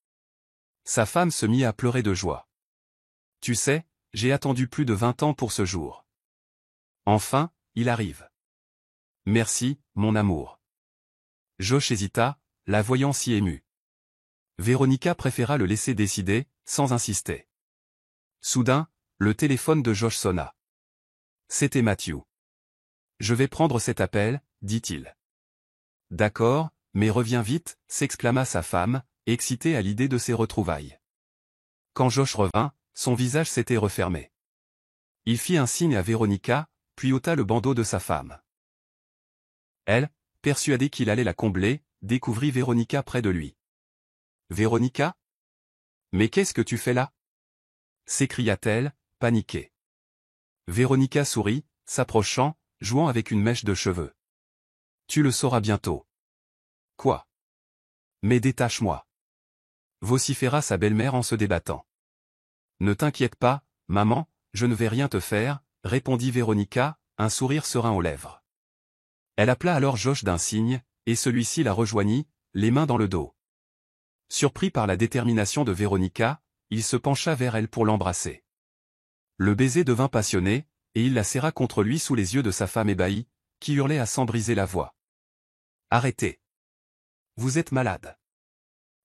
Sa femme se mit à pleurer de joie. « Tu sais, j'ai attendu plus de 20 ans pour ce jour. Enfin, il arrive. » « Merci, mon amour. » Josh hésita, la voyant si émue. Véronica préféra le laisser décider, sans insister. Soudain, le téléphone de Josh sonna. C'était Matthew. « Je vais prendre cet appel, dit-il. »« D'accord, mais reviens vite, » s'exclama sa femme, excitée à l'idée de ses retrouvailles. Quand Josh revint, son visage s'était refermé. Il fit un signe à Véronica, puis ôta le bandeau de sa femme. Elle, persuadée qu'il allait la combler, découvrit Véronica près de lui. « Véronica? Mais qu'est-ce que tu fais là » s'écria-t-elle, paniquée. Véronica sourit, s'approchant, jouant avec une mèche de cheveux. « Tu le sauras bientôt. »« Quoi ?»« Mais détache-moi » vociféra sa belle-mère en se débattant. « Ne t'inquiète pas, maman, je ne vais rien te faire, » répondit Véronica, un sourire serein aux lèvres. Elle appela alors Josh d'un signe, et celui-ci la rejoignit, les mains dans le dos. Surpris par la détermination de Véronica, il se pencha vers elle pour l'embrasser. Le baiser devint passionné, et il la serra contre lui sous les yeux de sa femme ébahie, qui hurlait à s'en briser la voix. « Arrêtez. Vous êtes malade.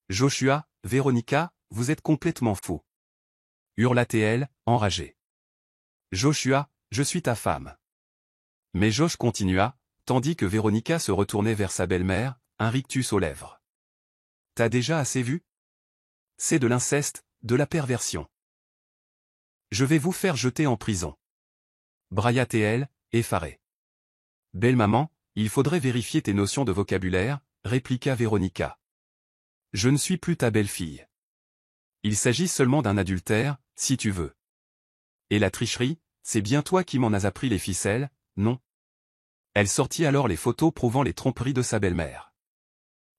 Joshua, Véronica, vous êtes complètement fou. » hurla-t-elle, enragée. « Joshua, je suis ta femme. » Mais Josh continua, tandis que Véronica se retournait vers sa belle-mère, un rictus aux lèvres. « T'as déjà assez vu? C'est de l'inceste, de la perversion. Je vais vous faire jeter en prison. » brailla-t-elle, effarée. « Belle maman, il faudrait vérifier tes notions de vocabulaire, » répliqua Véronica. « Je ne suis plus ta belle-fille. Il s'agit seulement d'un adultère, si tu veux. Et la tricherie, c'est bien toi qui m'en as appris les ficelles, non? Elle sortit alors les photos prouvant les tromperies de sa belle-mère.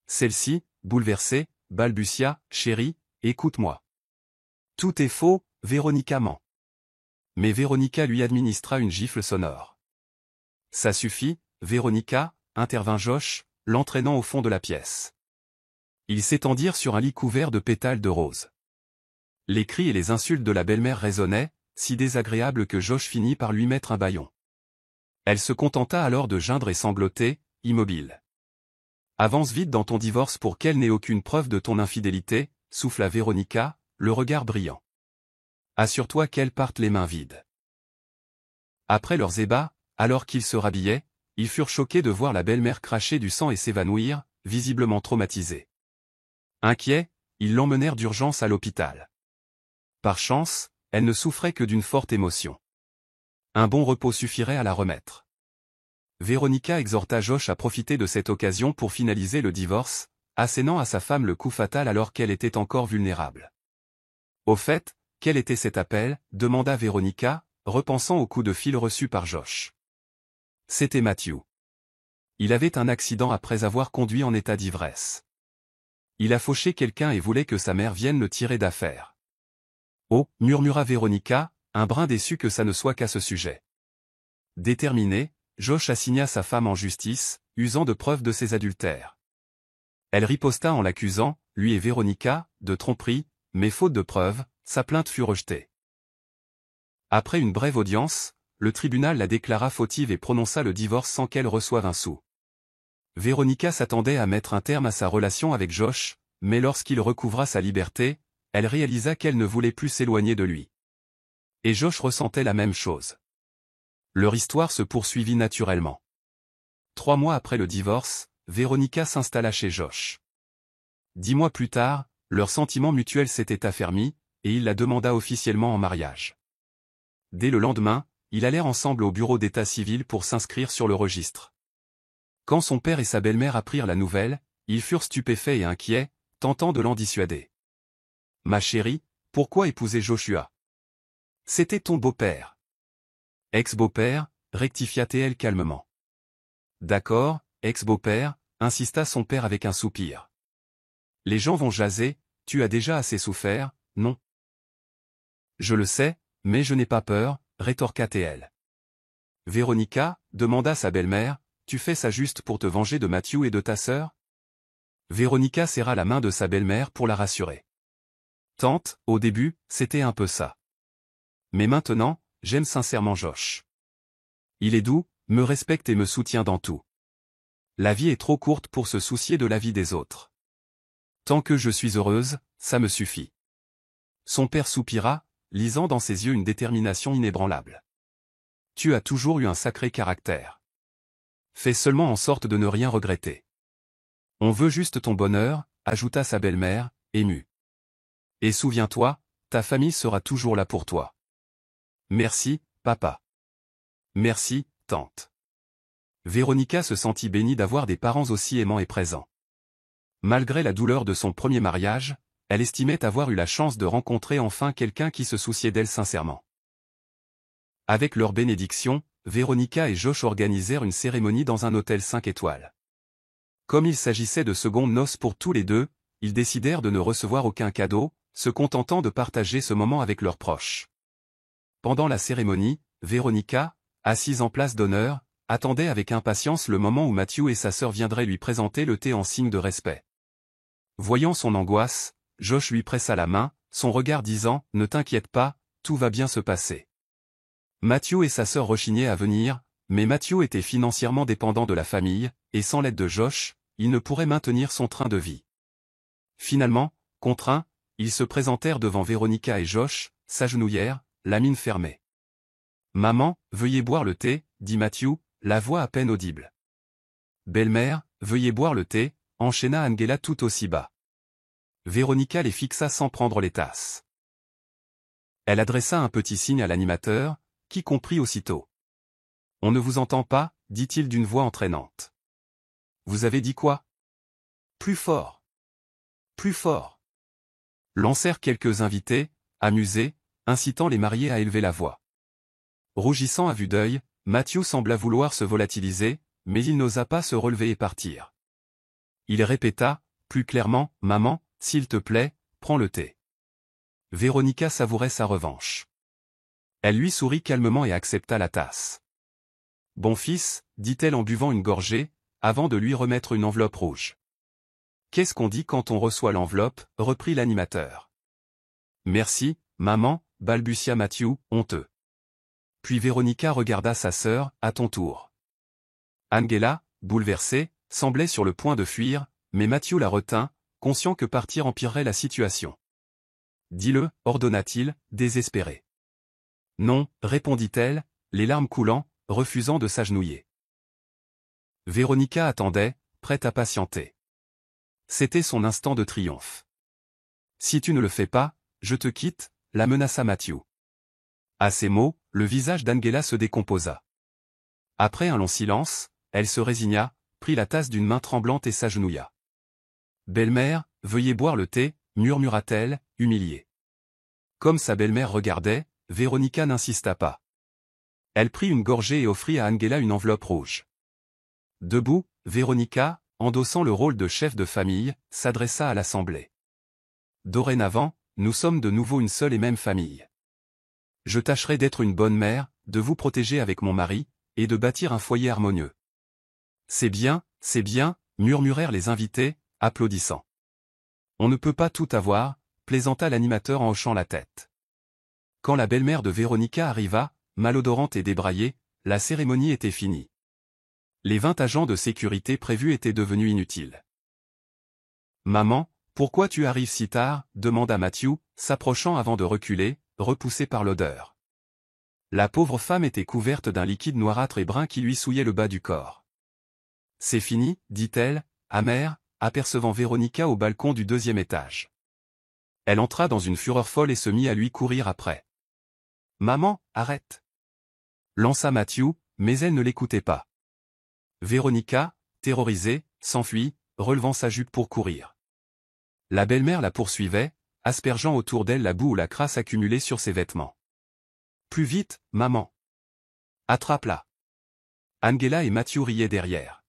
Celle-ci, bouleversée, balbutia, « Chérie, écoute-moi. Tout est faux, Véronica ment. » Mais Véronica lui administra une gifle sonore. Ça suffit, Véronica, intervint Josh, l'entraînant au fond de la pièce. Ils s'étendirent sur un lit couvert de pétales de rose. Les cris et les insultes de la belle-mère résonnaient, si désagréables que Josh finit par lui mettre un bâillon. Elle se contenta alors de geindre et sangloter, immobile. « Avance vite dans ton divorce pour qu'elle n'ait aucune preuve de ton infidélité, » souffla Véronica, le regard brillant. « Assure-toi qu'elle parte les mains vides. » Après leurs ébats, alors qu'ils se rhabillaient, ils furent choqués de voir la belle-mère cracher du sang et s'évanouir, visiblement traumatisée. Inquiets, ils l'emmenèrent d'urgence à l'hôpital. Par chance, elle ne souffrait que d'une forte émotion. Un bon repos suffirait à la remettre. Véronica exhorta Josh à profiter de cette occasion pour finaliser le divorce, assénant à sa femme le coup fatal alors qu'elle était encore vulnérable. Au fait, quel était cet appel, demanda Véronica, repensant au coup de fil reçu par Josh. C'était Matthew. Il avait un accident après avoir conduit en état d'ivresse. Il a fauché quelqu'un et voulait que sa mère vienne le tirer d'affaire. Oh, murmura Véronica, un brin déçu que ça ne soit qu'à ce sujet. Déterminé, Josh assigna sa femme en justice, usant de preuves de ses adultères. Elle riposta en l'accusant, lui et Véronica, de tromperie, mais faute de preuves, sa plainte fut rejetée. Après une brève audience, le tribunal la déclara fautive et prononça le divorce sans qu'elle reçoive un sou. Véronica s'attendait à mettre un terme à sa relation avec Josh, mais lorsqu'il recouvra sa liberté, elle réalisa qu'elle ne voulait plus s'éloigner de lui. Et Josh ressentait la même chose. Leur histoire se poursuivit naturellement. 3 mois après le divorce, Véronica s'installa chez Josh. 10 mois plus tard, leur sentiment mutuel s'était affermi, et il la demanda officiellement en mariage. Dès le lendemain, ils allèrent ensemble au bureau d'état civil pour s'inscrire sur le registre. Quand son père et sa belle-mère apprirent la nouvelle, ils furent stupéfaits et inquiets, tentant de l'en dissuader. « Ma chérie, pourquoi épouser Joshua? C'était ton beau-père. » « Ex-beau-père, rectifia-t-elle calmement. « D'accord, ex-beau-père, » insista son père avec un soupir. « Les gens vont jaser, tu as déjà assez souffert, non? » « Je le sais, mais je n'ai pas peur, » rétorqua-t-elle. « Véronica, » demanda sa belle-mère, « tu fais ça juste pour te venger de Matthew et de ta sœur? » Véronica serra la main de sa belle-mère pour la rassurer. « Tante, au début, c'était un peu ça. Mais maintenant, j'aime sincèrement Josh. Il est doux, me respecte et me soutient dans tout. La vie est trop courte pour se soucier de la vie des autres. Tant que je suis heureuse, ça me suffit. » Son père soupira, lisant dans ses yeux une détermination inébranlable. « Tu as toujours eu un sacré caractère. Fais seulement en sorte de ne rien regretter. On veut juste ton bonheur, » ajouta sa belle-mère, émue. « Et souviens-toi, ta famille sera toujours là pour toi. » « Merci, papa. »« Merci, tante. » Véronica se sentit bénie d'avoir des parents aussi aimants et présents. Malgré la douleur de son premier mariage, elle estimait avoir eu la chance de rencontrer enfin quelqu'un qui se souciait d'elle sincèrement. Avec leur bénédiction, Véronica et Josh organisèrent une cérémonie dans un hôtel 5 étoiles. Comme il s'agissait de secondes noces pour tous les deux, ils décidèrent de ne recevoir aucun cadeau, se contentant de partager ce moment avec leurs proches. Pendant la cérémonie, Véronica, assise en place d'honneur, attendait avec impatience le moment où Matthew et sa sœur viendraient lui présenter le thé en signe de respect. Voyant son angoisse, Josh lui pressa la main, son regard disant « Ne t'inquiète pas, tout va bien se passer. » Matthew et sa sœur rechignaient à venir, mais Matthew était financièrement dépendant de la famille, et sans l'aide de Josh, il ne pourrait maintenir son train de vie. Finalement, contraints, ils se présentèrent devant Véronica et Josh, s'agenouillèrent, la mine fermée. « Maman, veuillez boire le thé, » dit Matthew, la voix à peine audible. « Belle-mère, veuillez boire le thé, » enchaîna Angela tout aussi bas. Véronica les fixa sans prendre les tasses. Elle adressa un petit signe à l'animateur, qui comprit aussitôt. « On ne vous entend pas, » dit-il d'une voix entraînante. « Vous avez dit quoi? » « Plus fort. Plus fort. » Lancèrent quelques invités, amusés, incitant les mariés à élever la voix. Rougissant à vue d'œil, Matthew sembla vouloir se volatiliser, mais il n'osa pas se relever et partir. Il répéta, plus clairement, « Maman, s'il te plaît, prends le thé. » Véronica savourait sa revanche. Elle lui sourit calmement et accepta la tasse. « Bon fils, » dit-elle en buvant une gorgée, avant de lui remettre une enveloppe rouge. « Qu'est-ce qu'on dit quand on reçoit l'enveloppe » reprit l'animateur. « Merci, maman » balbutia Matthew, honteux. Puis Véronica regarda sa sœur, à ton tour. Angela, bouleversée, semblait sur le point de fuir, mais Matthew la retint, conscient que partir empirerait la situation. « Dis-le » ordonna-t-il, désespéré. « Non » répondit-elle, les larmes coulant, refusant de s'agenouiller. Véronica attendait, prête à patienter. C'était son instant de triomphe. « Si tu ne le fais pas, je te quitte » la menaça Matthew. À ces mots, le visage d'Angela se décomposa. Après un long silence, elle se résigna, prit la tasse d'une main tremblante et s'agenouilla. « Belle-mère, veuillez boire le thé » murmura-t-elle, humiliée. Comme sa belle-mère regardait, Véronica n'insista pas. Elle prit une gorgée et offrit à Angela une enveloppe rouge. Debout, Véronica, endossant le rôle de chef de famille, s'adressa à l'assemblée. « Dorénavant, nous sommes de nouveau une seule et même famille. Je tâcherai d'être une bonne mère, de vous protéger avec mon mari, et de bâtir un foyer harmonieux. » C'est bien, murmurèrent les invités, applaudissant. On ne peut pas tout avoir, plaisanta l'animateur en hochant la tête. Quand la belle-mère de Véronica arriva, malodorante et débraillée, la cérémonie était finie. Les 20 agents de sécurité prévus étaient devenus inutiles. « Maman, pourquoi tu arrives si tard » demanda Matthew, s'approchant avant de reculer, repoussé par l'odeur. La pauvre femme était couverte d'un liquide noirâtre et brun qui lui souillait le bas du corps. « C'est fini » dit-elle, amère, apercevant Véronica au balcon du 2e étage. Elle entra dans une fureur folle et se mit à lui courir après. « Maman, arrête !» lança Matthew, mais elle ne l'écoutait pas. Véronica, terrorisée, s'enfuit, relevant sa jupe pour courir. La belle-mère la poursuivait, aspergeant autour d'elle la boue ou la crasse accumulée sur ses vêtements. « Plus vite, maman !»« Attrape-la !» Angela et Matthew riaient derrière.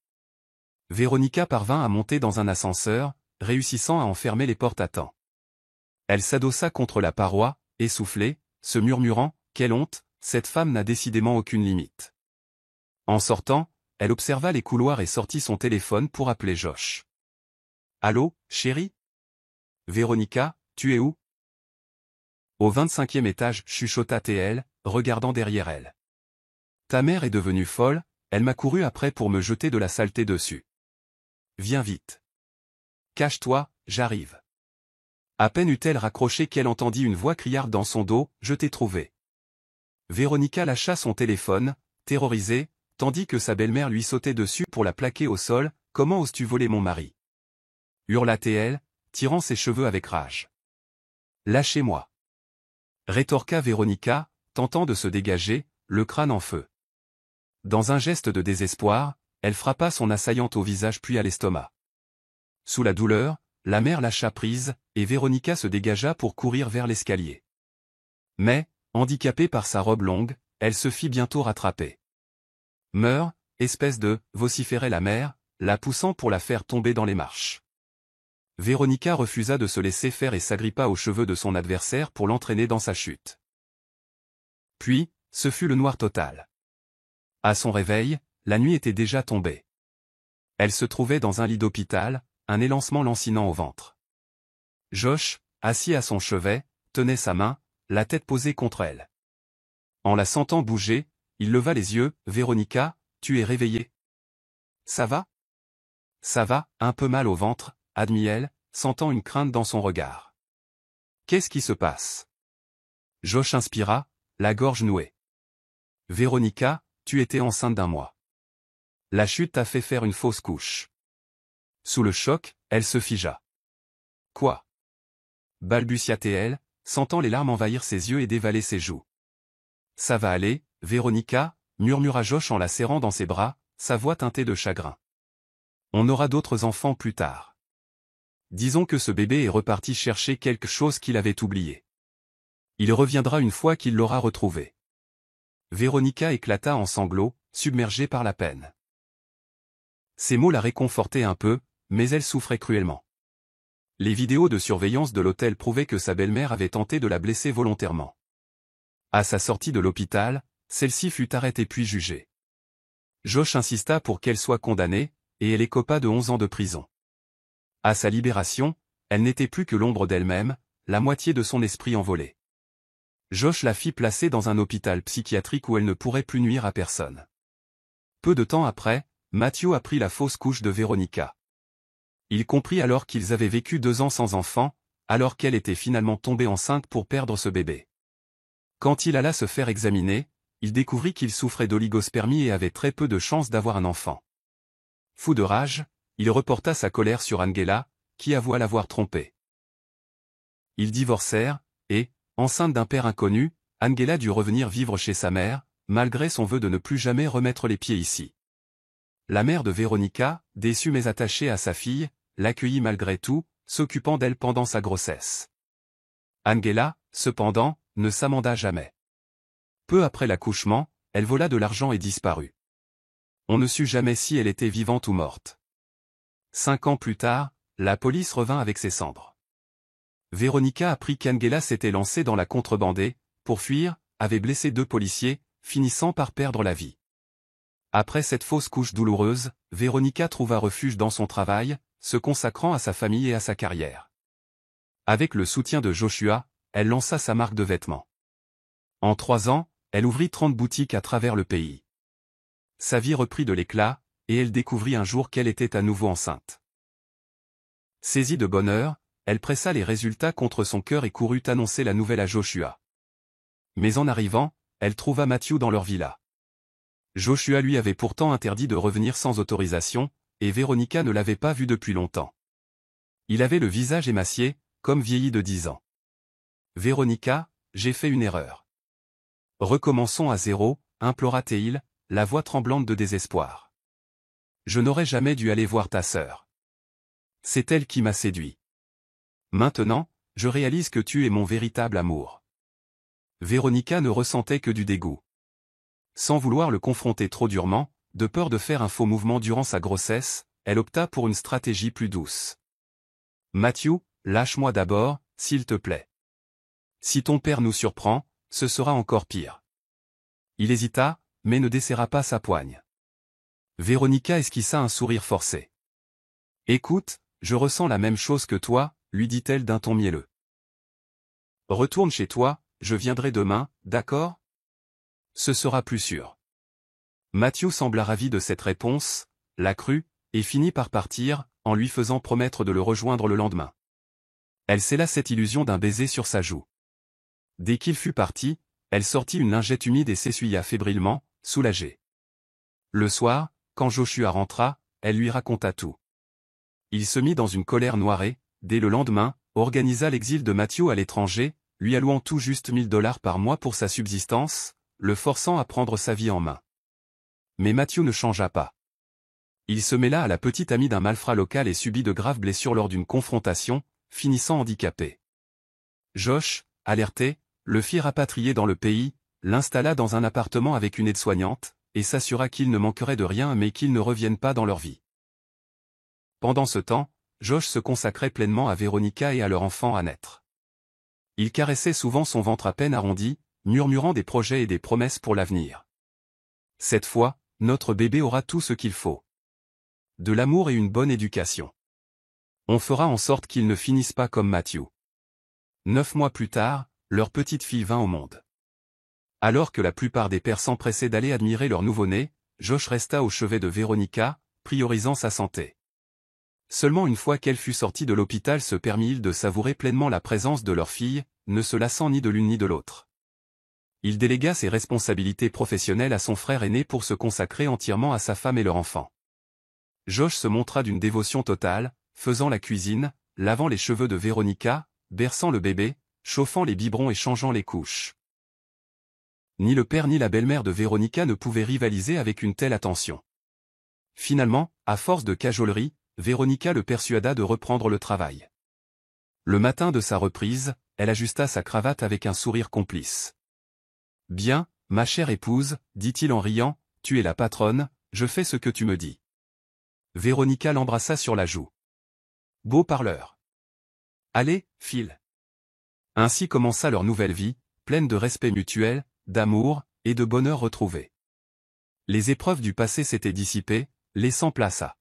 Véronica parvint à monter dans un ascenseur, réussissant à en fermer les portes à temps. Elle s'adossa contre la paroi, essoufflée, se murmurant « Quelle honte, cette femme n'a décidément aucune limite. » En sortant, elle observa les couloirs et sortit son téléphone pour appeler Josh. « Allô, chérie ? Véronica, tu es où ? » Au 25e étage, chuchota TL, regardant derrière elle. « Ta mère est devenue folle, elle m'a couru après pour me jeter de la saleté dessus. Viens vite. Cache-toi, j'arrive. » À peine eut-elle raccroché qu'elle entendit une voix criarde dans son dos, « Je t'ai trouvé. » Véronica lâcha son téléphone, terrorisée, tandis que sa belle-mère lui sautait dessus pour la plaquer au sol. « Comment oses-tu voler mon mari » hurla-t-elle, tirant ses cheveux avec rage. « Lâchez-moi » rétorqua Véronica, tentant de se dégager, le crâne en feu. Dans un geste de désespoir, elle frappa son assaillante au visage puis à l'estomac. Sous la douleur, la mère lâcha prise, et Véronica se dégagea pour courir vers l'escalier. Mais, handicapée par sa robe longue, elle se fit bientôt rattraper. « Meurs, espèce de » vociférait la mère, la poussant pour la faire tomber dans les marches. Véronica refusa de se laisser faire et s'agrippa aux cheveux de son adversaire pour l'entraîner dans sa chute. Puis, ce fut le noir total. À son réveil, la nuit était déjà tombée. Elle se trouvait dans un lit d'hôpital, un élancement lancinant au ventre. Josh, assis à son chevet, tenait sa main, la tête posée contre elle. En la sentant bouger, il leva les yeux. « Véronica, tu es réveillée ? » « Ça va ? » « Ça va, un peu mal au ventre, » admit-elle, sentant une crainte dans son regard. « Qu'est-ce qui se passe ?» Josh inspira, la gorge nouée. « Véronica, tu étais enceinte d'1 mois. La chute t'a fait faire une fausse couche. » Sous le choc, elle se figea. « Quoi ?» balbutia-t-elle, sentant les larmes envahir ses yeux et dévaler ses joues. « Ça va aller, Véronica » murmura Josh en la serrant dans ses bras, sa voix teintée de chagrin. « On aura d'autres enfants plus tard. Disons que ce bébé est reparti chercher quelque chose qu'il avait oublié. Il reviendra une fois qu'il l'aura retrouvé. » Véronica éclata en sanglots, submergée par la peine. Ces mots la réconfortaient un peu, mais elle souffrait cruellement. Les vidéos de surveillance de l'hôtel prouvaient que sa belle-mère avait tenté de la blesser volontairement. À sa sortie de l'hôpital, celle-ci fut arrêtée puis jugée. Josh insista pour qu'elle soit condamnée, et elle écopa de 11 ans de prison. À sa libération, elle n'était plus que l'ombre d'elle-même, la moitié de son esprit envolé. Josh la fit placer dans un hôpital psychiatrique où elle ne pourrait plus nuire à personne. Peu de temps après, Matthew apprit la fausse couche de Véronica. Il comprit alors qu'ils avaient vécu 2 ans sans enfant, alors qu'elle était finalement tombée enceinte pour perdre ce bébé. Quand il alla se faire examiner, il découvrit qu'il souffrait d'oligospermie et avait très peu de chances d'avoir un enfant. Fou de rage, il reporta sa colère sur Angela, qui avoua l'avoir trompé. Ils divorcèrent, et, enceinte d'un père inconnu, Angela dut revenir vivre chez sa mère, malgré son vœu de ne plus jamais remettre les pieds ici. La mère de Véronica, déçue mais attachée à sa fille, l'accueillit malgré tout, s'occupant d'elle pendant sa grossesse. Angela, cependant, ne s'amenda jamais. Peu après l'accouchement, elle vola de l'argent et disparut. On ne sut jamais si elle était vivante ou morte. 5 ans plus tard, la police revint avec ses cendres. Véronica apprit qu'Angela s'était lancée dans la contrebande et, pour fuir, avait blessé 2 policiers, finissant par perdre la vie. Après cette fausse couche douloureuse, Véronica trouva refuge dans son travail, se consacrant à sa famille et à sa carrière. Avec le soutien de Joshua, elle lança sa marque de vêtements. En 3 ans, elle ouvrit 30 boutiques à travers le pays. Sa vie reprit de l'éclat, et elle découvrit un jour qu'elle était à nouveau enceinte. Saisie de bonheur, elle pressa les résultats contre son cœur et courut annoncer la nouvelle à Joshua. Mais en arrivant, elle trouva Matthew dans leur villa. Joshua lui avait pourtant interdit de revenir sans autorisation, et Véronica ne l'avait pas vu depuis longtemps. Il avait le visage émacié, comme vieilli de 10 ans. « Véronica, j'ai fait une erreur. Recommençons à zéro, implora-t-il, la voix tremblante de désespoir. Je n'aurais jamais dû aller voir ta sœur. C'est elle qui m'a séduit. Maintenant, je réalise que tu es mon véritable amour. » Véronica ne ressentait que du dégoût. Sans vouloir le confronter trop durement, de peur de faire un faux mouvement durant sa grossesse, elle opta pour une stratégie plus douce. « Matthew, lâche-moi d'abord, s'il te plaît. Si ton père nous surprend, ce sera encore pire. » Il hésita, mais ne desserra pas sa poigne. Véronica esquissa un sourire forcé. « Écoute, je ressens la même chose que toi, lui dit-elle d'un ton mielleux. Retourne chez toi, je viendrai demain, d'accord ? Ce sera plus sûr. Matthew sembla ravi de cette réponse, la crut, et finit par partir, en lui faisant promettre de le rejoindre le lendemain. Elle scella cette illusion d'un baiser sur sa joue. Dès qu'il fut parti, elle sortit une lingette humide et s'essuya fébrilement, soulagée. Le soir, quand Joshua rentra, elle lui raconta tout. Il se mit dans une colère noire et, dès le lendemain, organisa l'exil de Matthew à l'étranger, lui allouant tout juste $1000 par mois pour sa subsistance, le forçant à prendre sa vie en main. Mais Matthew ne changea pas. Il se mêla à la petite amie d'un malfrat local et subit de graves blessures lors d'une confrontation, finissant handicapé. Josh, alerté, le fit rapatrier dans le pays, l'installa dans un appartement avec une aide-soignante, et s'assura qu'il ne manquerait de rien mais qu'ils ne reviennent pas dans leur vie. Pendant ce temps, Josh se consacrait pleinement à Véronica et à leur enfant à naître. Il caressait souvent son ventre à peine arrondi, murmurant des projets et des promesses pour l'avenir. Cette fois, notre bébé aura tout ce qu'il faut. De l'amour et une bonne éducation. On fera en sorte qu'il ne finisse pas comme Matthew. 9 mois plus tard, leur petite fille vint au monde. Alors que la plupart des pères s'empressaient d'aller admirer leur nouveau-né, Josh resta au chevet de Véronica, priorisant sa santé. Seulement une fois qu'elle fut sortie de l'hôpital se permit-il de savourer pleinement la présence de leur fille, ne se lassant ni de l'une ni de l'autre. Il délégua ses responsabilités professionnelles à son frère aîné pour se consacrer entièrement à sa femme et leur enfant. Josh se montra d'une dévotion totale, faisant la cuisine, lavant les cheveux de Véronica, berçant le bébé, chauffant les biberons et changeant les couches. Ni le père ni la belle-mère de Véronica ne pouvaient rivaliser avec une telle attention. Finalement, à force de cajolerie, Véronica le persuada de reprendre le travail. Le matin de sa reprise, elle ajusta sa cravate avec un sourire complice. « Bien, Ma chère épouse, dit-il en riant, tu es la patronne, je fais ce que tu me dis. Véronica l'embrassa sur la joue. Beau parleur. Allez, file. Ainsi commença leur nouvelle vie, pleine de respect mutuel, d'amour, et de bonheur retrouvé. Les épreuves du passé s'étaient dissipées, laissant place à